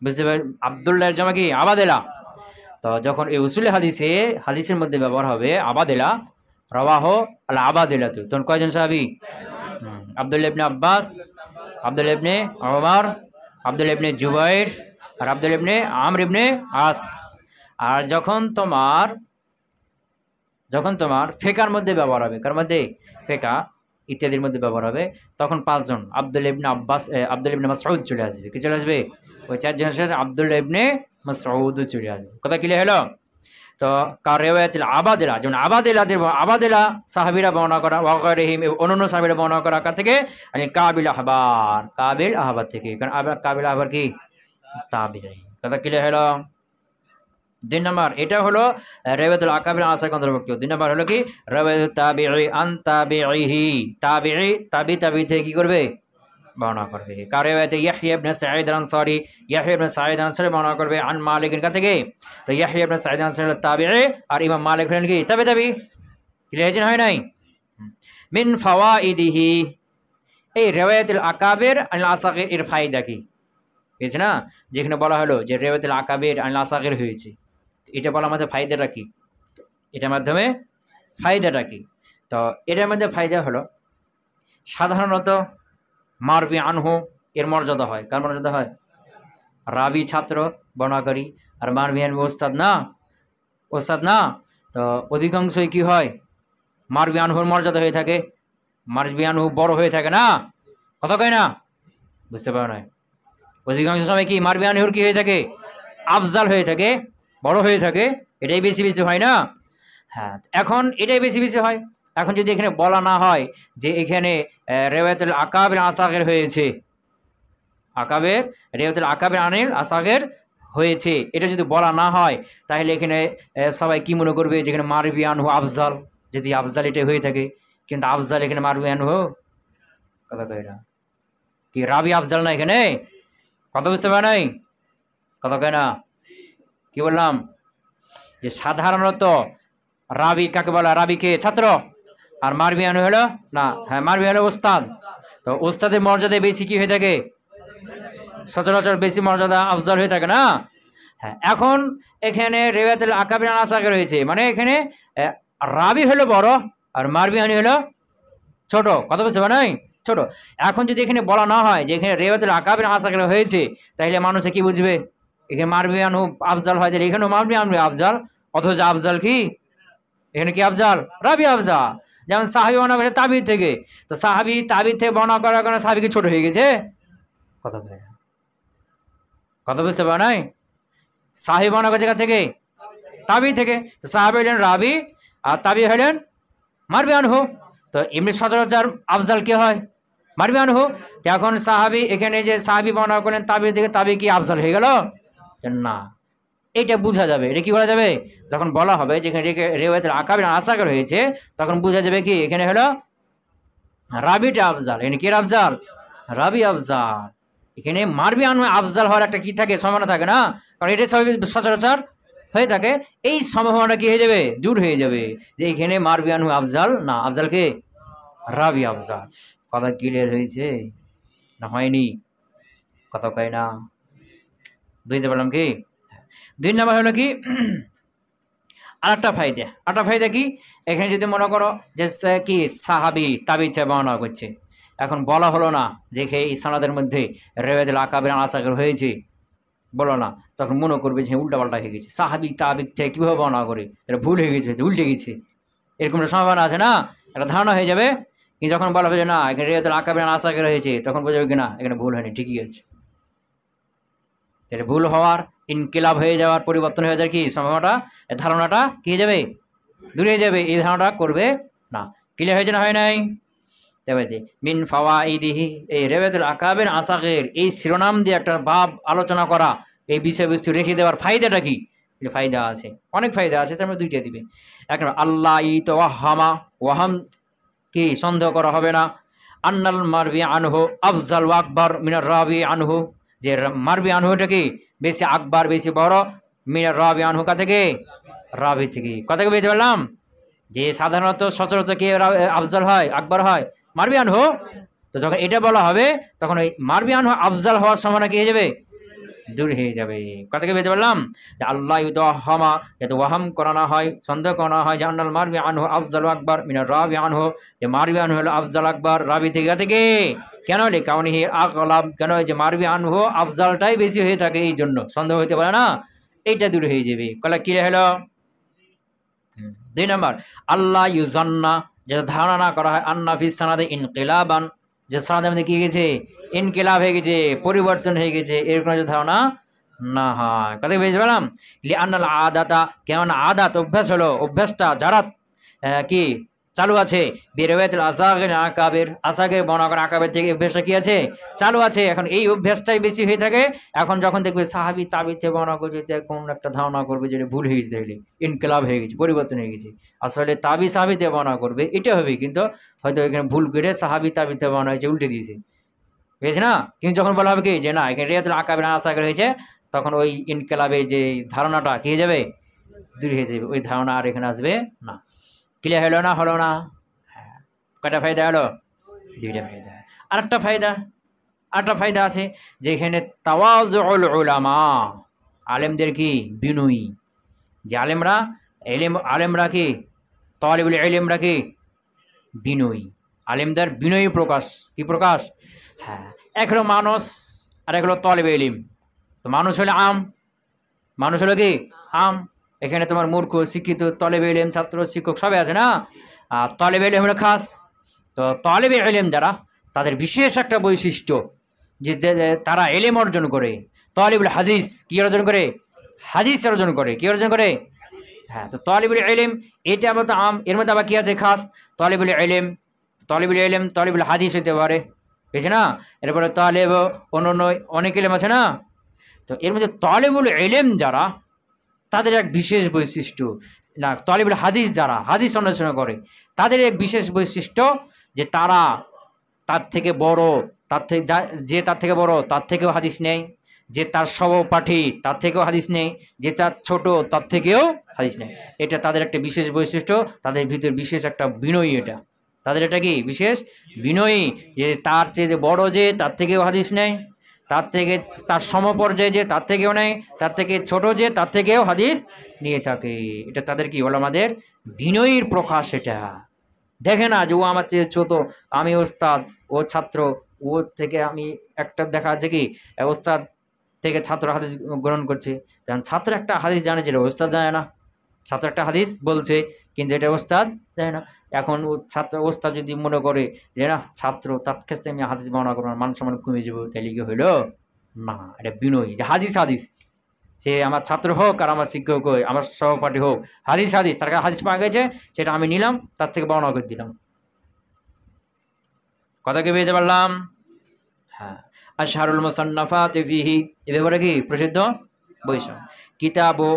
বুঝতে পারেন? আব্দুল্লাহর জামা কি? আবাদিলা। তো যখন এই উসুল হাদিসের মধ্যে ব্যবহার হবে আবাদিলা, রাওয়াহু আল আবাদিলাতু, তখন কয়জন সাহাবী? আব্দুল্লাহ ইবনে আব্বাস, আব্দুল্লাহ ইবনে উমার, আব্দুল্লাহ ইবনে জুবাইর আর আব্দুল্লাহ ইবনে আমর ইবনে আস। আর যখন তোমার ফিকার মধ্যে ব্যবহার হবে, কার মধ্যে? ফিকা, ইত্যাদির মধ্যে ব্যবহার হবে, তখন 5 জন আব্দুল্লাহ ইবনে আব্বাস, আব্দুল্লাহ ইবনে মাসউদ চলে আসবে। কি চলে আসবে? ওই 4 জনের সাথে আব্দুল্লাহ ইবনে মাসউদও চলে আসবে। কথা ক্লিয়ার হলো? তো কারিয়াতুল আবাদিলা, যেমন আবাদিলা সাহাবীরা বর্ণনা করা, ওয়াগারিহিম অন্যান্য সাহাবীরা বর্ণনা করা কার থেকে? কাবিল আহবার থেকে। কারণ কাবিল আহবার কি তাবিঈ। কথা ক্লিয়ার হলো? 2 নম্বর এটা হলো রিওয়ায়াতুল আকাবির আসার অন্তর্ভুক্ত। 2 নম্বর হলো কি রিওয়ায়াতুত তাবিঈ আন তাবিঈহি, তাবি থেকে কি করবে? বর্ণনা করবে। কার রিওয়ায়াতে ইয়াহইয়া ইবনে সাঈদ আনসারী, ইয়াহইয়া ইবনে সাঈদ আনসারী বর্ণনা করবে আন মালিকের কাছ থেকে। তো ইয়াহইয়া ইবনে সাঈদ আনসারী হলো তাবিঈ আর ইমাম মালিক হলেন কি তাবি। ক্লিয়ার হয় নাই? মিন ফাওয়াইদিহি, এই রিওয়ায়াতুল আকাবির আল আসাগির এর ফায়দা কি? বুঝছেন না? যেখানে বলা হলো যে রিওয়ায়াতুল আকাবির আল আসাগির হয়েছে, এটা বলার মধ্যে ফায়দাটা কি? এটার মাধ্যমে ফায়দাটা কি? তো এটার মধ্যে ফায়দা হলো সাধারণত মারবি আনহু এর মর্যাদা হয়। কার মর্যাদা হয়? রাবি ছাত্র বর্ণাকারী, আর মারবি আনহু ওস্তাদ না। তো অধিকাংশই কি হয়? মারবি আনহুর মর্যাদা হয়ে থাকে, মারবি আনহু বড় হয়ে থাকে না? কথা কয় না? বুঝতে পারো না? অধিকাংশ সময় কি মারবি আনহুর কি হয়ে থাকে? আফজাল হয়ে থাকে, বড় হয়ে থাকে। এটাই বেশি বেশি হয় না? হ্যাঁ, এখন এটাই বেশি বেশি হয়। এখন যদি এখানে বলা না হয় যে এখানে রিওয়ায়াতুল আকাবির আসাগির হয়েছে, রিওয়ায়াতুল আকাবির আনিল আসাগির হয়েছে, এটা যদি বলা না হয় তাহলে এখানে সবাই কি মনে করবে? যেখানে মারবি আনহু আফজাল, যদি আফজাল এটা হয়ে থাকে, কিন্তু আফজাল এখানে মারবি আনহু, কথা কয় না কি রাবি আফজাল না এখানে? কথা বুঝতে পারে নাই? কথা কয় না? কি বললাম? যে সাধারণত রাবি কাকে বলা? রাবিকে ছাত্র, আর মারবি আনহু হলো না, হ্যাঁ মারবি হলো ওস্তাদ। তো ওস্তাদের মর্যাদা বেশি কি হয়ে থাকে? সচরাচর বেশি মর্যাদা আফজাল হয়ে থাকে না? হ্যাঁ, এখন এখানে রিওয়ায়াতুল আকাবির আন আসাগির রয়েছে, মানে এখানে রাবি হলো বড় আর মারবি আনহু হলো ছোট। কথা বুঝতে পারে নাই? ছোট। এখন যদি এখানে বলা না হয় যে এখানে রিওয়ায়াতুল আকাবির আন আসাগির হয়েছে, তাহলে মানুষে কি বুঝবে? এখানে মারবি আনহু আফজাল হয়, তাহলে এখানেও মারবি আনহু আফজাল, অথচ আফজাল কি এখানে কি আফজাল? রাবি আফজাল। যেমন সাহাবী বর্ণনা করেছে তাবি থেকে, তো সাহাবী তাবি থেকে বর্ণনা করার কারণে সাহাবী কি ছোট হয়ে গেছে? কথা বুঝতে পারে নাই? সাহাবী বর্ণনা করেছে কার থেকে? তাবি থেকে। তো সাহাবী হলেন রাবি আর তাবি হলেন মারবি আনহু। তো এমনি সচরাচর আফজাল কি হয়? মারবি আনহু। তো এখন সাহাবী, এখানে যে সাহাবী বর্ণনা করলেন তাবি থেকে, তাবি কি আফজাল হয়ে গেল? না। এটা বোঝা যাবে, এটা কি করা যাবে? যখন বলা হবে যেখানে রিওয়ায়াতুল আকাবির আসাগির হয়েছে, তখন বোঝা যাবে কি এখানে হলো রাবিটা আফজাল, এখানে কি আফজাল? রাবি আফজাল। এখানে মারবি আনহু আফজাল হওয়ার একটা কি থাকে? সম্ভাবনা থাকে না? কারণ এটা সচরাচর হয়ে থাকে। এই সম্ভাবনাটা কি হয়ে যাবে? দূর হয়ে যাবে, যে এখানে মারবি আনহু আফজাল না, আফজাল কে? রাবি আফজাল। কথা ক্লিয়ার হয়েছে না হয়নি? কথা কয় না? বুঝতে পারলাম কি? 2 নম্বর হলো কি আরেকটা ফায়দা কি? এখানে যদি মনে করো যে কি সাহাবী তাবি থেকে বর্ণনা করছে, এখন বলা হলো না যে এই সনদের মধ্যে রিওয়ায়াতুল আকাবির আন আসাগির হয়েছে, বলো না, তখন মনে করবে যে উল্টাপাল্টা হয়ে গেছে, সাহাবী তাবি থেকে কীভাবে বর্ণনা করে, এটা ভুল হয়ে গেছে, উল্টে গেছে, এরকম একটা সম্ভাবনা আছে না? একটা ধারণা হয়ে যাবে। কিন্তু যখন বলা হবে যে না এখানে রিওয়ায়াতুল আকাবির আন আসাগির হয়েছে, তখন বোঝাবে কি না এখানে ভুল হয়নি, ঠিকই আছে। ভুল হওয়ার, ইনকিলাব হয়ে যাওয়ার, পরিবর্তন হয়ে যাওয়ার কি সম্ভাবনাটা, ধারণাটা কি হয়ে যাবে? দূরে যাবে, এই ধারণাটা করবে না। ক্লিয়ার হয়েছে না হয় নাই? বলছে মিন ফাওয়াইদিহি, এই রিওয়ায়াতুল আকাবির আসাগির এই শিরোনাম দিয়ে একটা ভাব আলোচনা করা, এই বিষয়বস্তু রেখে দেওয়ার ফায়দাটা কি? ফায়দা আছে, অনেক ফায়দা আছে, তার মধ্যে 2টা দিবে। এক নম্বর আল্লাহ ওয়াহাম কি সন্দেহ করা হবে না, আন্নাল মারবি আনহু আফজাল ওয়া আকবার মিনার রাবি আনহু, যে মারবি আনহুটা কি বেশি আকবার, বেশি বড়, মিনার রাবি আনহু কা থেকে? রাবি থেকে। কথা কি বুঝতে পারলাম? যে সাধারণত সচরাচর কে আফজাল হয়, আকবার হয়? মারবি আনহু। তো যখন এটা বলা হবে, তখন ওই মারবি আনহু আফজাল হওয়ার সম্ভাবনা কি হয়ে যাবে? দূর হয়ে যাবে। কথা কি বুঝতে পারলাম? যে আল্লাহ ইউতাহামা, যাতে ওয়াহাম করানো হয়, সন্দেহ করানো হয়, যে আন্নাল মারবি আনহু আফজাল আকবার মিনার রাবি আনহু, যে মারবি আনহু হলো আফজাল আকবার রাবি থেকে। কেন? কাউনিহি আগলাব, কেন? যে মারবি আনহু আফজালটাই বেশি হয়ে থাকে, এই জন্য সন্দেহ হইতে পারে না, এইটা দূর হয়ে যাবে। কলা কি হলো? 2 নম্বর আল্লাহ ইউজান্না, যেটা ধারণা না করা হয় আন্না ফিস সানাদে ইনকিলাবান, যে সানাদের মধ্যে কি গেছে, ইনকিলাব হয়ে গেছে, পরিবর্তন হয়ে গেছে, এরকম যে ধারণা না হয়। কথা বুঝতে পারলাম? লি আন্নাল আদাতা, কেমন আদাত অভ্যাস হলো, অভ্যাসটা যারা কি চালু আছে, বিরওয়ায়াতুল আসাগির আকাবির, আসাগির বর্ণনা করা আকাবের থেকে অভ্যাসটা কি আছে, চালু আছে। এখন এই অভ্যাসটাই বেশি হয়ে থাকে। এখন যখন দেখবে সাহাবী তাবিতে বর্ণনা করছে, কোন একটা ধারণা করবে যেটা ভুল হয়ে গেছে, দেখলে ইনকিলাব হয়ে গেছে, পরিবর্তন হয়ে গেছে, আসলে তাবি সাহাবীতে বর্ণনা করবে, এটা হবে, কিন্তু হয়তো এখানে ভুল করে সাহাবী তাবিতে বর্ণনা হয়েছে, উল্টে দিয়েছে, বুঝেছে না? কিন্তু যখন বলা হবে কি যে না এখানে রিয়াতুল আকাবির আসাগির হয়েছে, তখন ওই ইনকিলাবের যে ধারণাটা কি হয়ে যাবে, দূর হয়ে যাবে, ওই ধারণা আর এখানে আসবে না। ক্লিয়ার হলো না? হলো না? হ্যাঁ। কয়টা ফায়দা হলো? দুইটা ফায়দা। আরেকটা ফায়দা আছে, যেখানে তাওয়াজুল উলামা, আলেমদের কি বিনয়ী, যে আলেমরা কি তালিবুল ইলমরা কি বিনয়ী, আলেমদের বিনয়ী প্রকাশ, কি প্রকাশ? হ্যাঁ। এক হলো মানুষ আর এক হলো তালিবুল ইলম। তো মানুষ হলো আম, মানুষ হলো কি আম, এখানে তোমার মূর্খ শিক্ষিত তালিবে ইলম ছাত্র শিক্ষক সবাই আছে না, আর তালিবে ইলম হলো খাস। তো তালিবে ইলম যারা, তাদের বিশেষ একটা বৈশিষ্ট্য যে তারা ইলম অর্জন করে। তালিবুল হাদিস কি অর্জন করে? হাদিস অর্জন করে। কি অর্জন করে? হ্যাঁ। তো তালিবুল ইলম এটা আবার তো আম, এর মধ্যে আবার কি আছে খাস? তালিবুল ইলম, তালিবুল হাদিস হতে পারে, বুঝছে না? এরপরে তালেব অন্য অনেক ইলম আছে না। তো এর মধ্যে তালিবুল ইলম যারা, তাদের এক বিশেষ বৈশিষ্ট্য, না তালিবুল হাদিস যারা হাদিস অন্বেষণ করে, তাদের এক বিশেষ বৈশিষ্ট্য যে তারা তার থেকে বড়, যে তার থেকে বড় তার থেকেও হাদিস নেয়, যে তার সহপাঠী তার থেকেও হাদিস নেয়, যে তার ছোট তার থেকেও হাদিস নেয়। এটা তাদের একটা বিশেষ বৈশিষ্ট্য, তাদের ভিতর বিশেষ একটা বিনয়ী, এটা তাদের এটা কি বিশেষ বিনয়ী, যে তার চেয়ে বড় যে তার থেকেও হাদিস নেয়, তার থেকে তার সমপর্যায়ে যে তার থেকেও নেয়, তার থেকে ছোট যে তার থেকেও হাদিস নিয়ে থাকে। এটা তাদের কি ওলামাদের বিনয়ীর প্রকাশ। এটা দেখে না যে ও আমার চেয়ে ছোট, আমি ওস্তাদ, ও ছাত্র, ওর থেকে আমি একটা দেখা আছে কি ওস্তাদ থেকে ছাত্র হাদিস গ্রহণ করছে, কারণ ছাত্র একটা হাদিস জানে যেটা ওস্তাদ জানে না, ছাত্র একটা হাদিস বলছে কিন্তু এটা ওস্তাদ জানে না। এখন ওস্তাদ যদি মনে করে যে না ছাত্র তার কাছ থেকে আমি হাদিস বর্ণনা করবো, মান সম্মান কমে যাবো, তাহলে কি হইলো না? এটা বিনয়ী, যে হাদিস সে আমার ছাত্র হোক আর আমার শিক্ষক হোক, আমার সহপাঠী হোক, হাদিস তার কাছে হাদিস পাওয়া গেছে, সেটা আমি নিলাম, তার থেকে বর্ণনা করে দিলাম। কথা কি বুঝতে পারলাম? হ্যাঁ। আশহারুল মুসান্নাফাতি ফিহি, এ ব্যাপারে কি প্রসিদ্ধ বইস কিতাবু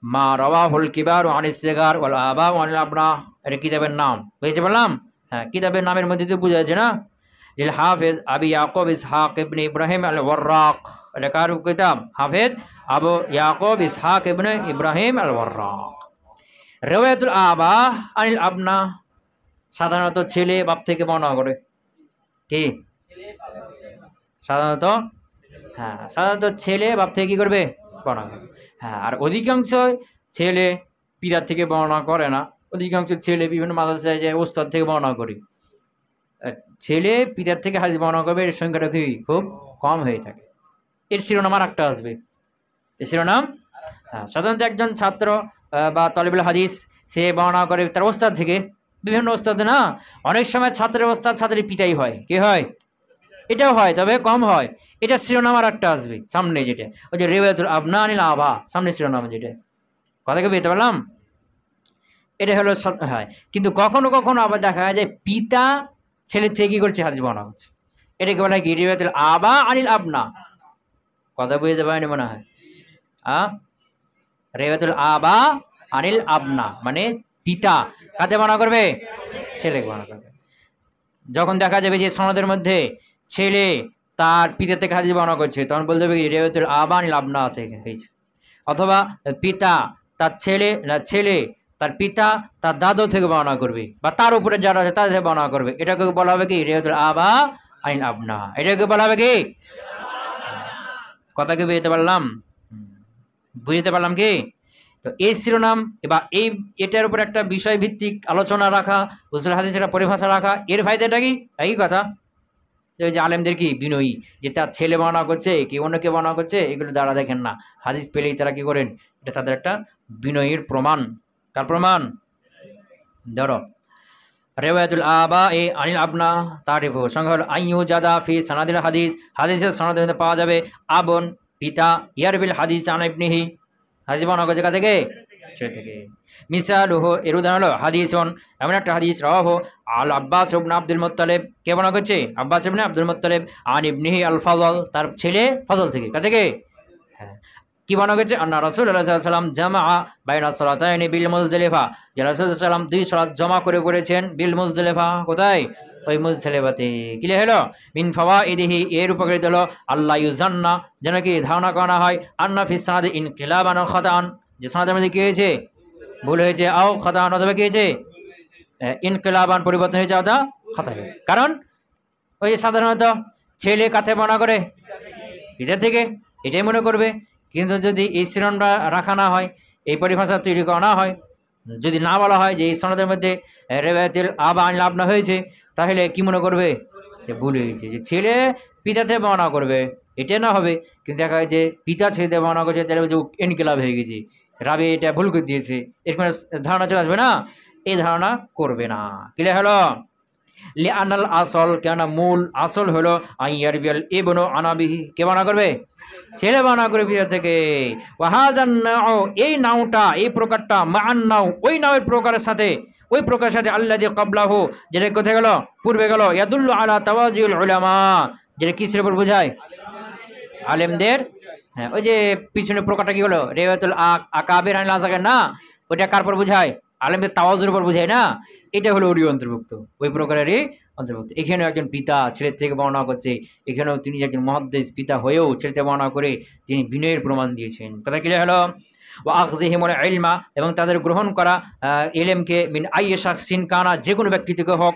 মা রাওয়াহুল কিবারু আনিস সিগার ওয়াল আবা ওয়াল আবনা, এটা কিতাবের নাম, বুঝতে পারলাম? হ্যাঁ, কিতাবের নামের মধ্যে তো বোঝা যাচ্ছে না। লিল হাফেজ আবি ইয়াকুব ইসহাক ইবনে ইব্রাহিম আল ওয়াররাক, এটা কার কিতাব? হাফেজ আবু ইয়াকুব ইসহাক ইবনে ইব্রাহিম আল ওয়াররাক। রিওয়ায়াতুল আবা আনিল আবনা, সাধারণত ছেলে বাপ থেকে বর্ণনা করে। কি সাধারণত? হ্যাঁ, সাধারণত ছেলে বাপ থেকে কি করবে? বর্ণনা করবে। হ্যাঁ, আর অধিকাংশ ছেলে পিতার থেকে বর্ণনা করে না, অধিকাংশ ছেলে বিভিন্ন মাদ্রাসায় যায় ওস্তাদ থেকে বর্ণনা করে। ছেলে পিতার থেকে হাদিস বর্ণনা করবে, এর সংখ্যাটা কি খুব কম হয়ে থাকে। এর শিরোনাম আর একটা আসবে, এর শিরোনাম। হ্যাঁ, সাধারণত একজন ছাত্র বা তালিবুল হাদিস সে বর্ণনা করে তার ওস্তাদ থেকে, বিভিন্ন ওস্তাদ না, অনেক সময় ছাত্রের ওস্তাদ ছাত্রের পিতাই হয়। কি হয়? এটাও হয়, তবে কম হয়। এটা শিরোনাম আর একটা আসবে সামনে, যেটা ওই যে রিওয়ায়াতুল আবনা আনিল আবা, সামনে শিরোনাম যেটা। কথা কি বুঝতে পারলাম? এটা হলো হয়। কিন্তু কখনো কখনো আবার দেখা যায় পিতা ছেলের থেকে কি করছে হাদিস বর্ণনা করছে, এটাকে বলা হয় কি রিওয়ায়াতুল আবা আনিল আবনা। কথা বুঝতে পারেনি মনে হয়? রিওয়ায়াতুল আবা আনিল আবনা মানে পিতা কাতে বর্ণনা করবে? ছেলেকে বর্ণনা করবে। যখন দেখা যাবে যে সনদের মধ্যে ছেলে তার পিতা থেকে হাদিস বর্ণনা করছে, তখন বলতে হবে কি রিওয়ায়াতুল আবা আনিল আবনা আছে এখানে। অথবা পিতা তার ছেলে তার পিতা তার দাদু থেকে বর্ণনা করবে, বা তার উপরে যারা আছে তাদের থেকে বর্ণনা করবে, এটাকে বলা হবে কি রিওয়ায়াতুল আবা আনিল আবনা। এটাকে বলা হবে কি? কথা কি বুঝতে পারলাম? বুঝতে পারলাম কি? তো এই শিরোনাম বা এটার উপর একটা বিষয় ভিত্তিক আলোচনা রাখা, উসুল হাদিসের একটা পরিভাষা রাখা, এর ফায়দাটা কি? একই কথা, যে আলেমদের কি বিনয়ী, যে তার ছেলে বর্ণনা করছে কি অন্যকে বর্ণনা করছে, এগুলো দ্বারা দেখেন না, হাদিস পেলেই তারা কি করেন, এটা তাদের একটা বিনয়ীর প্রমাণ। কার প্রমাণ? ধরো রেওয়ায়াতুল আবা এ আনিল আবনা তারিফু সংখ্যা হলো আইয়ু জাদা ফি সানাদিল হাদিস, হাদিসের সনদের মধ্যে পাওয়া যাবে আবন পিতা, ইয়ারবিল হাদিস আন ইবনিহি, হাদিস বর্ণনা করেছে কার থেকে? সে থেকে। মিসালুহু এর উদাহরণ হলো হাদিসুন এমন একটা হাদিস রাওয়াহু আল আব্বাস ইবনে আব্দুল মুত্তালিব, কে বর্ণনা করছে? আব্বাস ইবনে আব্দুল মুত্তালিব, আন ইবনিহি আল ফজল, তার ছেলে ফজল থেকে, কার থেকে? হ্যাঁ, কি বর্ণনা করছে? আন্না রাসূলুল্লাহ সাল্লাল্লাহু আলাইহি ওয়াসাল্লাম জামাআ বাইনা সালাতাইনি বিল মুজদালিফা, যে রাসূল সাল্লাল্লাহু আলাইহি ওয়াসাল্লাম দুই সালাত জমা করে পড়েছেন বিল মুজদালিফা, কোথায়? ওই মুজদালিফাতে। কি হলো? মিন ফাওয়াইদিহি এর উপকারিত হলো আল্লাহ ইউজান্না, যেন কি ধারণা করা হয়, আন্না ফিস সানাদি ইনকিলাবান ওয়া খাতাআন, যে সনদের মধ্যে কি হয়েছে? ভুল হয়েছে, আও খাতাআন অথবা কি হয়েছে? ইনকিলাবান পরিবর্তন হয়েছে অথবা খাতা হয়েছে। কারণ ওই সাধারণত ছেলে কাতে বর্ণনা করে পিতা থেকে, এটাই মনে করবে। কিন্তু যদি এই শিরোনামটা রাখা না হয়, এই পরিভাষা তৈরি করা না হয়, যদি না বলা হয় যে এই সনদের মধ্যে রেওয়ায়াতুল আবা আনিল আবনা হয়েছে, তাহলে কি মনে করবে? যে ভুল হয়েছে, যে ছেলে পিতাতে বর্ণনা করবে, এটা না হবে। কিন্তু দেখা যায় যে পিতা ছেলেতে বর্ণনা করছে, তাহলে যে ইনকিলাব হয়ে গেছে, রাবি এটা ভুল করে দিয়েছে, এরকম ধারণা চলে আসবে না, এই ধারণা করবে না। ক্লিয়ার হলো? লিআনাল আসল, কেন মূল আসল হলো আইয়ারবিয়াল ইবনু আনাবিহি, কে বর্ণনা করবে? ছেলে বর্ণনা করবে পিতা থেকে। ওয়াহাজান নাও, এই নাওটা, এই প্রকারটা, মান নাও, ওই নাওয়ের প্রকারের সাথে, ওই প্রকারের সাথে আল্লাযী ক্বাবলাহু, যেটা কোথায় গেল? পূর্বে গেল। ইয়াদুল্লু আলা তাওয়াজিউল উলামা, যেটা কিসের উপর বোঝায়? আলেমদের। হ্যাঁ, ওই যে পিছনে প্রকারটা কি হলো? রেওয়ায়াতুল আকাবির আনিল আসাগির না, ওইটা কার উপর বোঝায়? আলেমদের তাওয়াজুর উপর বোঝায় না, এটা হলো ওরই অন্তর্ভুক্ত, ওই প্রকারেরই অন্তর্ভুক্ত। এখানেও একজন পিতা ছেলের থেকে বর্ণনা করছে, এখানেও তিনি একজন মুহাদ্দিস পিতা হয়েও ছেলে থেকে বর্ণনা করে তিনি বিনয়ের প্রমাণ দিয়েছেন। কথা ক্লিয়ার হলো? ওয়া আখযিহিমুল ইলমা, এবং তাদের গ্রহণ করা ইলমকে, মিন আইয়ি শাখসিন কানা, যে কোনো ব্যক্তি থেকে হোক,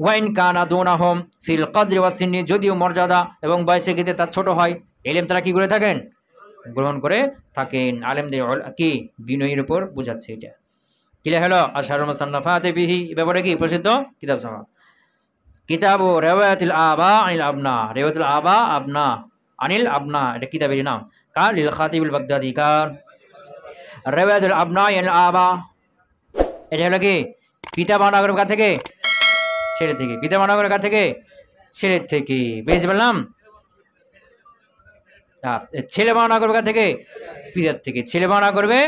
ওয়াইন কানা দুনাহুম ফিল কদরি ওয়াস সিন্নি, যদিও মর্যাদা এবং বয়সের ক্ষেত্রে তার ছোট হয়, ইলম তারা কি করে থাকেন? গ্রহণ করে থাকেন। আলেমদের কি বিনয়ের উপর বোঝাচ্ছে এটা। ক্লিয়ার হলো? আশহারুল মুসান্নাফাতি বিহি, এ ব্যাপারে কি প্রসিদ্ধ কিতাব সামা কিতাবু রিওয়ায়াতুল আবা আনিল আবনা, রিওয়ায়াতুল আবা আবনা আনিল আবনা, এটা কিতাবের নাম। কার? লিল খাতিবুল বাগদাদি। কার? রিওয়ায়াতুল আবনা আনিল আবা, এটা হলো কি পিতা বর্ণনা করে কার থেকে? ছেলে থেকে। পিতা বর্ণনা করে কার থেকে? ছেলের থেকে। বুঝতে পারলাম? ছেলে বর্ণনা করবে কার থেকে? পিতার থেকে। ছেলে বর্ণনা করবে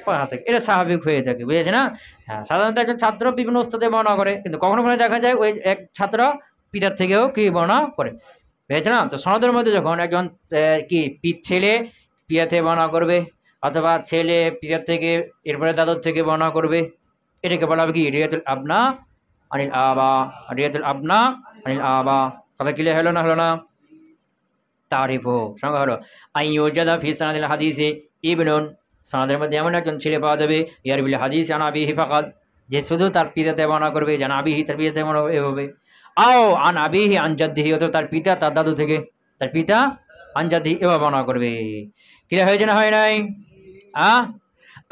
পড়া থেকে, এটা স্বাভাবিক হয়ে থাকে, বুঝেছে না? হ্যাঁ, সাধারণত একজন ছাত্র বিভিন্ন ওস্তাদে বর্ণনা করে, কিন্তু কখনো কখনো দেখা যায় ওই এক ছাত্র পিতার থেকেও কি বর্ণনা করে, বুঝেছে না? তো সনদের মধ্যে যখন একজন কি ছেলে পিতা থেকে বর্ণনা করবে, অথবা ছেলে পিতার থেকে, এরপরে দাদুর থেকে বর্ণনা করবে, এটাকে বলা হবে কি? রিওয়ায়াতুল আবনা আনিল আবা, রিওয়ায়াতুল আবনা আনিল আবা। কথা ক্লিয়ার হলো না? হলো না? তারিফু সংজ্ঞা হলো আইয়ুজাদা ফি সানাদিল হাদিসে ইবনুন, সনদের মধ্যে এমন একজন ছেলে পাওয়া যাবে, ইয়ারবিল হাদিস আন আবিহি ফাকাত, যে শুধু তার পিতাতে বর্ণনা করবে, জান আবিহি, তার পিতাতে বর্ণনা এভাবে, আও আন আবিহি আন জাদ্দিহি, অথবা তার পিতা তার দাদু থেকে, তার পিতা আন জাদ্দিহি এভাবে বর্ণনা করবে। ক্লিয়ার হয়েছে না? হয় নাই?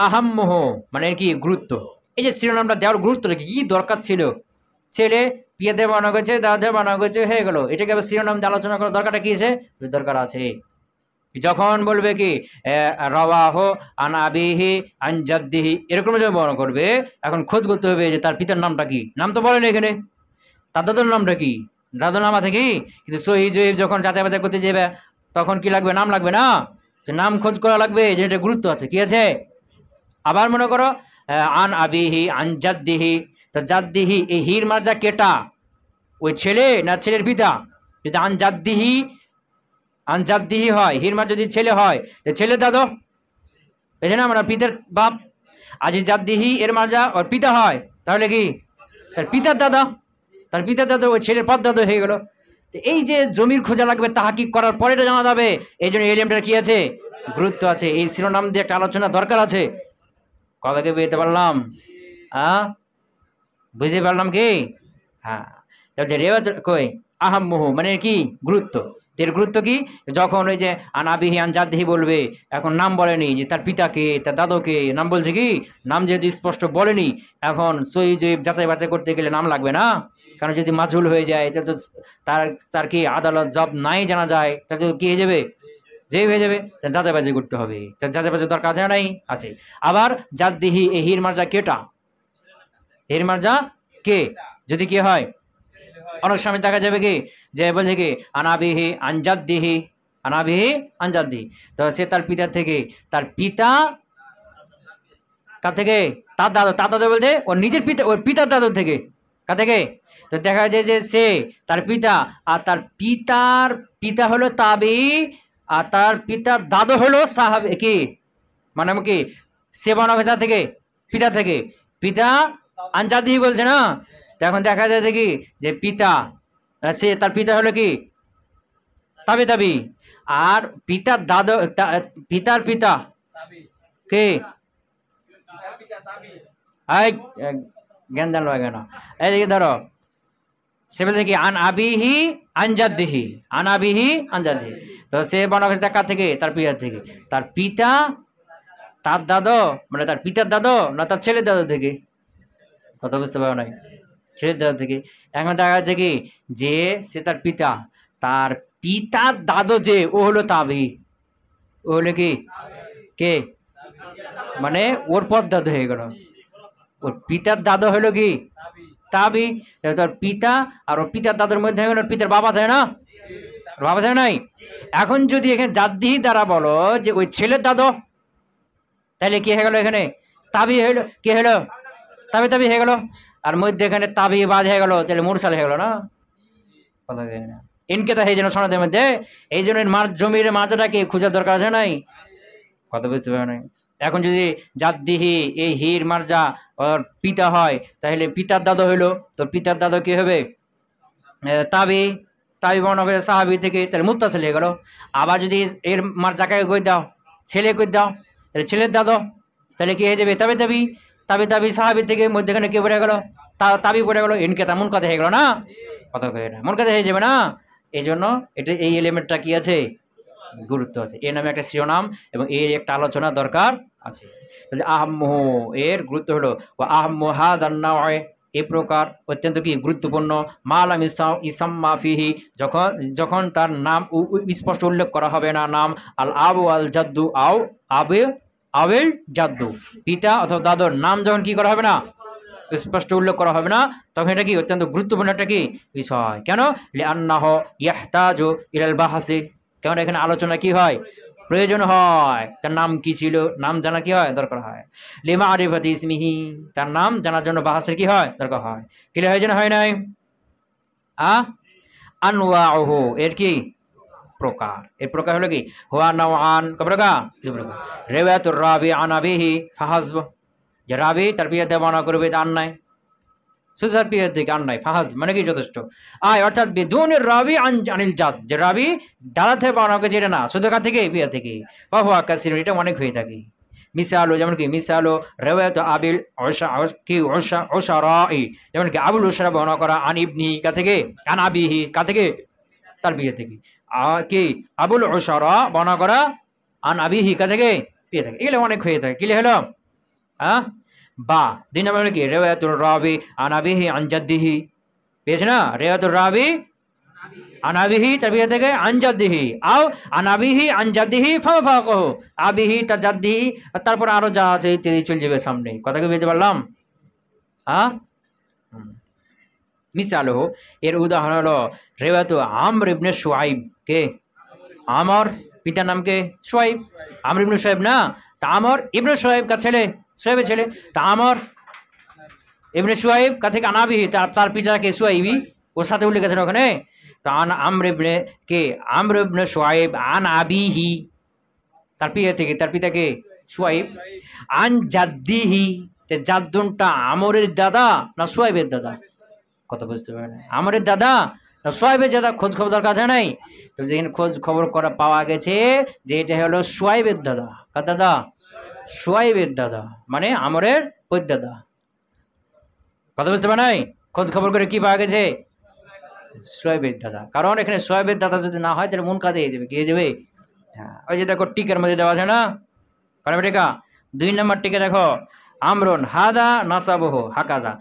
আহাম্মহ মানে কি গুরুত্ব, এই যে শিরোনামটা দেওয়ার গুরুত্বটা কি দরকার ছিল? ছেলে পিয়াতে বানা করছে, দাদা বানা করছে, হয়ে গেল, এটাকে আবার শিরোনাম দিয়ে আলোচনা করার দরকারটা কি আছে? দরকার আছে। যখন বলবে কি রাওয়াহু আন আবিহি আন জাদ্দিহি, এরকম যখন বর্ণনা করবে, এখন খোঁজ করতে হবে যে তার পিতার নামটা কি। নাম তো বলেন এখানে, তার দাদুর নামটা কি? দাদুর নাম আছে কি? কিন্তু সহিহ জয়ীফ যখন যাচাই বাছাই করতে যাবে, তখন কি লাগবে? নাম লাগবে না? তো নাম খোঁজ করা লাগবে, যে এটা গুরুত্ব আছে, কি আছে? আবার মনে করো আন আবিহি আন জাদ্দিহি, তো জাদ্দিহি, এই হির মার্জা কেটা? ওই ছেলে না ছেলের পিতা? যদি আন জাদ্দিহি হয়, হির মার যদি ছেলে হয়, তো ছেলের দাদু, বুঝে না? মানে পিতার বাপ। আজ জাদ্দিহি এর মার্জা ওর পিতা হয়, তাহলে কি তার পিতার দাদা, তার পিতার দাদা ওই ছেলের পদ দাদু হয়ে গেল। তো এই যে জমির খোঁজা লাগবে, তাহাকিক করার পরে এটা জানা যাবে, এই জন্য এলিয়ামটার কি আছে? গুরুত্ব আছে। এই শিরোনাম দিয়ে একটা আলোচনা দরকার আছে। কবে বুঝতে পারলাম? বুঝতে পারলাম কি? হ্যাঁ, তাহলে রেওয়াজ কই আহাম্মহু মানে কি গুরুত্ব, এর গুরুত্ব কি? যখন ওই যে আনাবিহি আন জাদ্দিহি বলবে, এখন নাম বলেনি যে তার পিতাকে, তার দাদুকে, নাম বলছে কি? নাম যেহেতু স্পষ্ট বলেনি, এখন সহিহ জয়ীফ যাচাই বাছাই করতে গেলে নাম লাগবে না? কারণ যদি মাজহুল হয়ে যায়, তাহলে তো তার তার কি আদালত জব নাই জানা যায়, তাহলে তো কি হয়ে যাবে? যেই হয়ে যাবে, যাচাই বাছাই করতে হবে। যাচাই বাছাই দরকার আছে না? নাই আছে। আবার জাদ্দিহি, এই হির মার্জা কেটা? হির মার্জা কে যদি কি হয়, অনেক সময় দেখা যাবে কি যে বলছে কি আনাবিহি আনজাদ্দিহি, আনাবিহি আনজাদ্দি, তো সে তার পিতা থেকে, তার পিতা কার থেকে, তার দাদু, তার দাদু বলতে ওর নিজের পিতা, ওর পিতার দাদু থেকে, কার থেকে, তো দেখা যায় যে সে তার পিতা, আর তার পিতার পিতা হলো তাবি, আর তার পিতার দাদু হলো সাহাবি কি, মানে কি সে বর্ণনা থেকে, পিতা থেকে, পিতা আনজাদি বলছে না, তো এখন দেখা যাচ্ছে কি যে পিতা, সে তার পিতা হলো কি তাবি তাবি, আর পিতার দাদু, পিতার পিতা কে, এই জ্ঞান জানলো কেন, এইদিকে ধরো, সে বলছে কি আন আবিহি আনজাদ্দিহি, আন আবিহি আনজাদ্দিহি, তো সে বর্ণনা কার থেকে, তার পিতার থেকে, তার পিতা তার দাদু, মানে তার পিতার দাদু না তার ছেলের দাদু থেকে, কথা বুঝতে পারো নাই, ছেলের দাদু থেকে। এখন দেখা যাচ্ছে কি যে সে তার পিতা, তার পিতার দাদু যে ও হলো তাবি, ও হলো কি কে, মানে ওর পর দাদু হয়ে গেল, ওর পিতার দাদু হলো কি তাবি, তার পিতা আর ওর পিতার দাদুর মধ্যে হয়ে গেল পিতার বাবা যায় না, বাবা যায় নাই। এখন যদি এখানে জাদ্দিহি দ্বারা বলো যে ওই ছেলের দাদু, তাহলে কি হয়ে গেল, এখানে তাবি হইলো, কি হলো তাবি তাবি হয়ে গেল, আর মধ্যে এখানে তাবি বাদ হয়ে গেল, তাহলে মুরসাল হয়ে গেল না, কথা না, ইনকে তো এই জন্য সনদের মধ্যে, এই জন্য জমির মাঝটাকে খোঁজার দরকার আছে নাই, কথা বুঝতে পারো নাই। এখন যদি জাদ্দিহি এই হির মার্জা ওর পিতা হয়, তাহলে পিতার দাদু হইলো, তো পিতার দাদু কি হবে তাবি, তাবি বর্ণ করে সাহাবি থেকে, তাহলে মুত্তাসিল হয়ে গেল। আবার যদি এর মার্জাকে কই দাও, ছেলে কই দাও, তাহলে ছেলের দাদু, তাহলে কি হয়ে যাবে তাবি তাবি, তাবি তাবি সাহাবি থেকে মধ্যেখানে কে পড়ে গেল, তাবি পড়ে গেল, ইনকে তা মন কথা হয়ে গেল না, কথা কয়ে না, মন কথা হয়ে যাবে না। এই জন্য এটা এই এলিমেন্টটা কি আছে, গুরুত্ব আছে, এর নামে একটা শিরোনাম এবং এর একটা আলোচনা দরকার আছে। আহম্মহ এর গুরুত্ব হলো আহম্মহা দান্না, এই প্রকার অত্যন্ত কি গুরুত্বপূর্ণ, মালাম ইসাম মাফিহি, যখন যখন তার নাম স্পষ্ট উল্লেখ করা হবে না, নাম আল আবু আল জাদ্দু আও আবে আবেল জাদ্দু, পিতা অথবা দাদুর নাম যখন কি করা হবে না, স্পষ্ট উল্লেখ করা হবে না, তখন এটা কি অত্যন্ত গুরুত্বপূর্ণ একটা কি বিষয়। কেন, লিআন্নাহ ইয়াহতাজু ইলাল বাহসি, কেন এখানে আলোচনা কি হয়, প্রয়োজন হয়, তার নাম কি ছিল, নাম জানা কি হয় দরকার হয়, লিমা আরিফাতি ইসমিহি, তার নাম জানার জন্য বাহাসের কি হয় দরকার হয়, ক্লিয়ার হয়েছে না, হয় নাই, আনওয়াউহু এর কি প্রকার, এর প্রকার হলো কি হুয়া নাওআন, কবরকা রিওয়ায়াতুর রাবি আন আবিহি ফাহাসব, যে রাবি তার পিতা বর্ণনা করবে তার নাই, শুধু তার পিতা থেকে আর নাই, ফাহাজ মানে কি যথেষ্ট, আয় অর্থাৎ বিদুনের রাবি আনিল জাত, যে রাবি দাদা থেকে বর্ণনা করেছে এটা না, শুধু কার থেকে, পিতা থেকে, ফাহুয়া কাসির, এটা অনেক হয়ে থাকে। মিসালো যেমন কি মিসালো রিওয়ায়াত আবিল ওশারাই, যেমন কি আবুল ওশারা বর্ণনা করা আন ইবনি কা থেকে, আন আবিহি কা থেকে, তার বিয়ে থেকে, কি আবুল ওশারা বর্ণনা করা আন আবিহি কা থেকে, বিয়ে থেকে, এগুলো অনেক হয়ে থাকে, ক্লিয়ার হলো। বা দুই নম্বর হলো কি রিওয়ায়াতুর রাবি আন আবিহি আন জাদ্দিহি, পেয়েছে না, রিওয়ায়াতুর রাবি আন আবিহি তার বিয়ে থেকে আন জাদ্দিহি, আও আন আবিহি আন জাদ্দিহি ফাওয়াফাকাহু, আবিহি তার জাদ্দিহি, আর তারপর আরো যা আছে ইত্যাদি চলে যাবে সামনে, কথা কি বুঝতে পারলাম। মিসালহু এর উদাহরণ হলো রিওয়ায়াতু আমর ইবনে শুআইব, কে আমর, পিতার নাম কে শুআইব, আমর ইবনে শুআইব না, তা আমর ইবনে শুআইব কা ছেলে, শুআইবের ছেলে, তা আমর ইবনে শুআইব কা থেকে আনাবিহি, তার পিতাকে শুআইবি, ওর সাথে উল্লেখ আছে ওখানে, তো আন আমর ইবনে কে আমর ইবনে শুআইব আন আবিহি, তার পিতা থেকে, তার পিতাকে শুআইব, আন জাদ্দিহি, তে জাদ্দুনটা আমরের দাদা না শুআইবের দাদা, কথা বুঝতে পারে না, আমরের দাদা না শুআইবের দাদা, খোঁজ খবর দরকার আছে নাই, তো যেখানে খোঁজ খবর করা পাওয়া গেছে যে এটা হলো শুআইবের দাদা, কার দাদা, শুআইবের দাদা, মানে আমরের ওই দাদা, কথা বুঝতে পারে নাই, খোঁজ খবর করে কি পাওয়া গেছে, শুআইবের দাদা, কারণ এখানে শুআইবের দাদা যদি না হয় তাহলে মন কাঁদে হয়ে যাবে, কি হয়ে যাবে, হ্যাঁ, ওই যে দেখো টিকার মধ্যে দেওয়া আছে না, কারণ টিকা দুই নম্বর টিকে দেখো আমরুন হাদা নাসাবহ হাকাজা,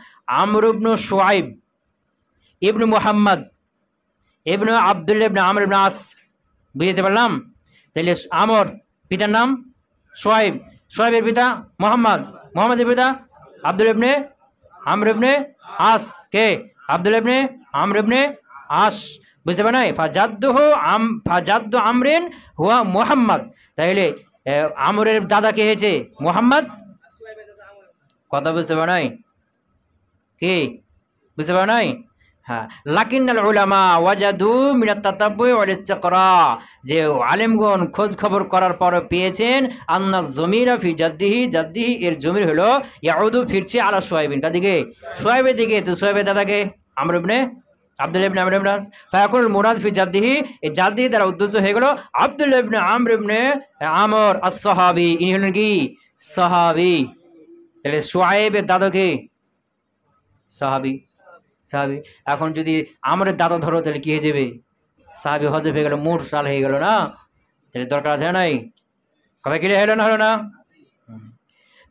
আমর ইবনু শুআইব ইবনু মুহাম্মদ ইবনু আব্দুল্লাহ ইবনে আমর ইবনে আস, বুঝতে পারলাম, তাহলে আমর পিতার নাম শুআইব, শুআইবের পিতা মুহাম্মদ, মুহাম্মদের পিতা আব্দুল্লাহ ইবনে আমর ইবনে আস, কে? আব্দুল্লাহ ইবনে আমর ইবনে আস, বুঝতে পারেন নাই? ফাজাদ্দু আমরিন হুয়া মুহাম্মদ, তাইলে আমরের দাদা কে হয়েছে? মুহাম্মদ। কথা বুঝতে পারেন নাই? কি বুঝতে পারেন নাই? হ্যাঁ, লাকিন্নাল উলামা ওয়াজাদু মিনাত তাতাব্বুই ওয়াল ইস্তিকরা, যে আলেমগণ খোঁজ খবর করার পর পেয়েছেন আন্না জমিরা ফি জাদ্দিহি এর জমির হলো ইয়াউদু, ফিরছে আলা শুআইবিন, কাদিকে? শুআইবের দিকে। তো শুআইবের দাদাকে আমর ইবনে আব্দুল্লাহ ইবনে আমর ইবনে আস, ফায়াকুল মুরাদ ফি জাদ্দিহি, এই জাদ্দিহি দ্বারা উদ্দেশ্য হয়ে গেল আব্দুল্লাহ ইবনে আমর ইবনে আমর আস-সাহাবী, ইনি হলেন কি? সাহাবী। তাহলে শুআইবের দাদাকে সাহাবী, সাহাবী। এখন যদি আমরের দাদা ধরো তাহলে কি হয়ে যাবে? সাহাবী হজব হয়ে গেল, মুরসাল হয়ে গেল না? তাহলে দরকার আছে নাই? কথা ক্লিয়ার হলো না? হলো না?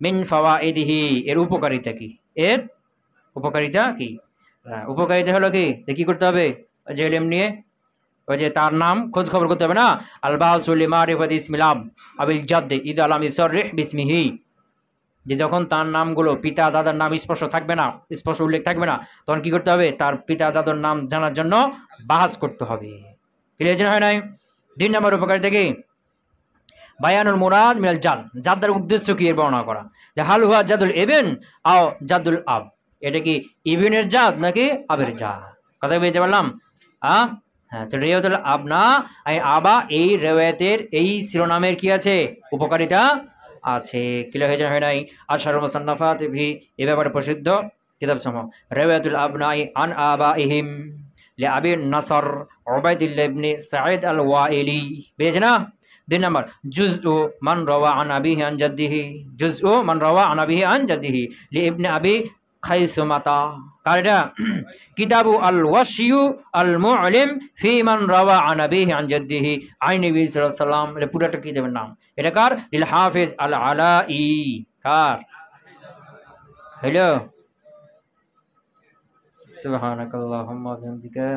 মিন ফাওয়াইদিহি, এর উপকারিতা কি? এর উপকারিতা কি? উপকারিতা হলো কি? কি করতে হবে? যে ইলম নিয়ে ওই যে তার নাম খোঁজ খবর করতে হবে না? আল বাসুল লিমারিফাতি ইসমিল আব আবিল জাদ্দি ইদ আলাম ইসরিহ বিসমিহি, যে যখন তার নামগুলো পিতা দাদার নাম স্পষ্ট থাকবে না, স্পষ্ট উল্লেখ থাকবে না, তখন কি করতে হবে? তার পিতা দাদার নাম জানার জন্য বাহাস করতে হবে। ক্লিয়ার হয় নাই? 2 নম্বর উপকারিতা কি? বায়ানুল মুরাদ মিনাল জাদ, জাদ্দার উদ্দেশ্য কি এর বর্ণনা করা, যে হাল হুয়া জাদুল ইবন আও জাদুল আব, এটা কি ইবনের জাদ নাকি আবের জাদ? কথা বুঝতে পারলাম? হ্যাঁ, তো রেওয়াতুল আবনা আই আবা, এই রেওয়াতের এই শিরোনামের কি আছে? উপকারিতা আছে। ক্লিয়ার হয়ে হয় নাই? আশারুল মুসান্নাফাত ভি, এ ব্যাপারে প্রসিদ্ধ কিতাব সমূহ রেওয়াতুল আবনাই আন আবাইহিম লি আবি নাসর উবাইদুল্লাহ ইবনে সাঈদ আল ওয়াইলি, বেশ না? 2 নম্বর জুজউ মান রাওয়া আন আবিহি আন জাদ্দিহি, জুজউ মান রাওয়া আন আবিহি আন জাদ্দিহি লি ইবনে আবি খাইসুমাতা, কার এটা? কিতাবু আল ওয়াশিউ আল মুআলিম ফি মান রাওয়া আন আবিহি আন জাদ্দিহি আন নবী সাল্লাল্লাহু আলাইহি ওয়াসাল্লাম, এটা পুরোটা কিতাবের নাম। এটা কার? লিল হাফিজ আল আলাই, কার? হ্যালো, সুবহানাকাল্লাহুম্মা ওয়া বিহামদিকা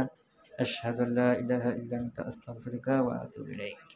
আশহাদু আল্লা ইলাহা ইল্লা আনতা আস্তাগফিরুকা ওয়া আতুবু ইলাইক।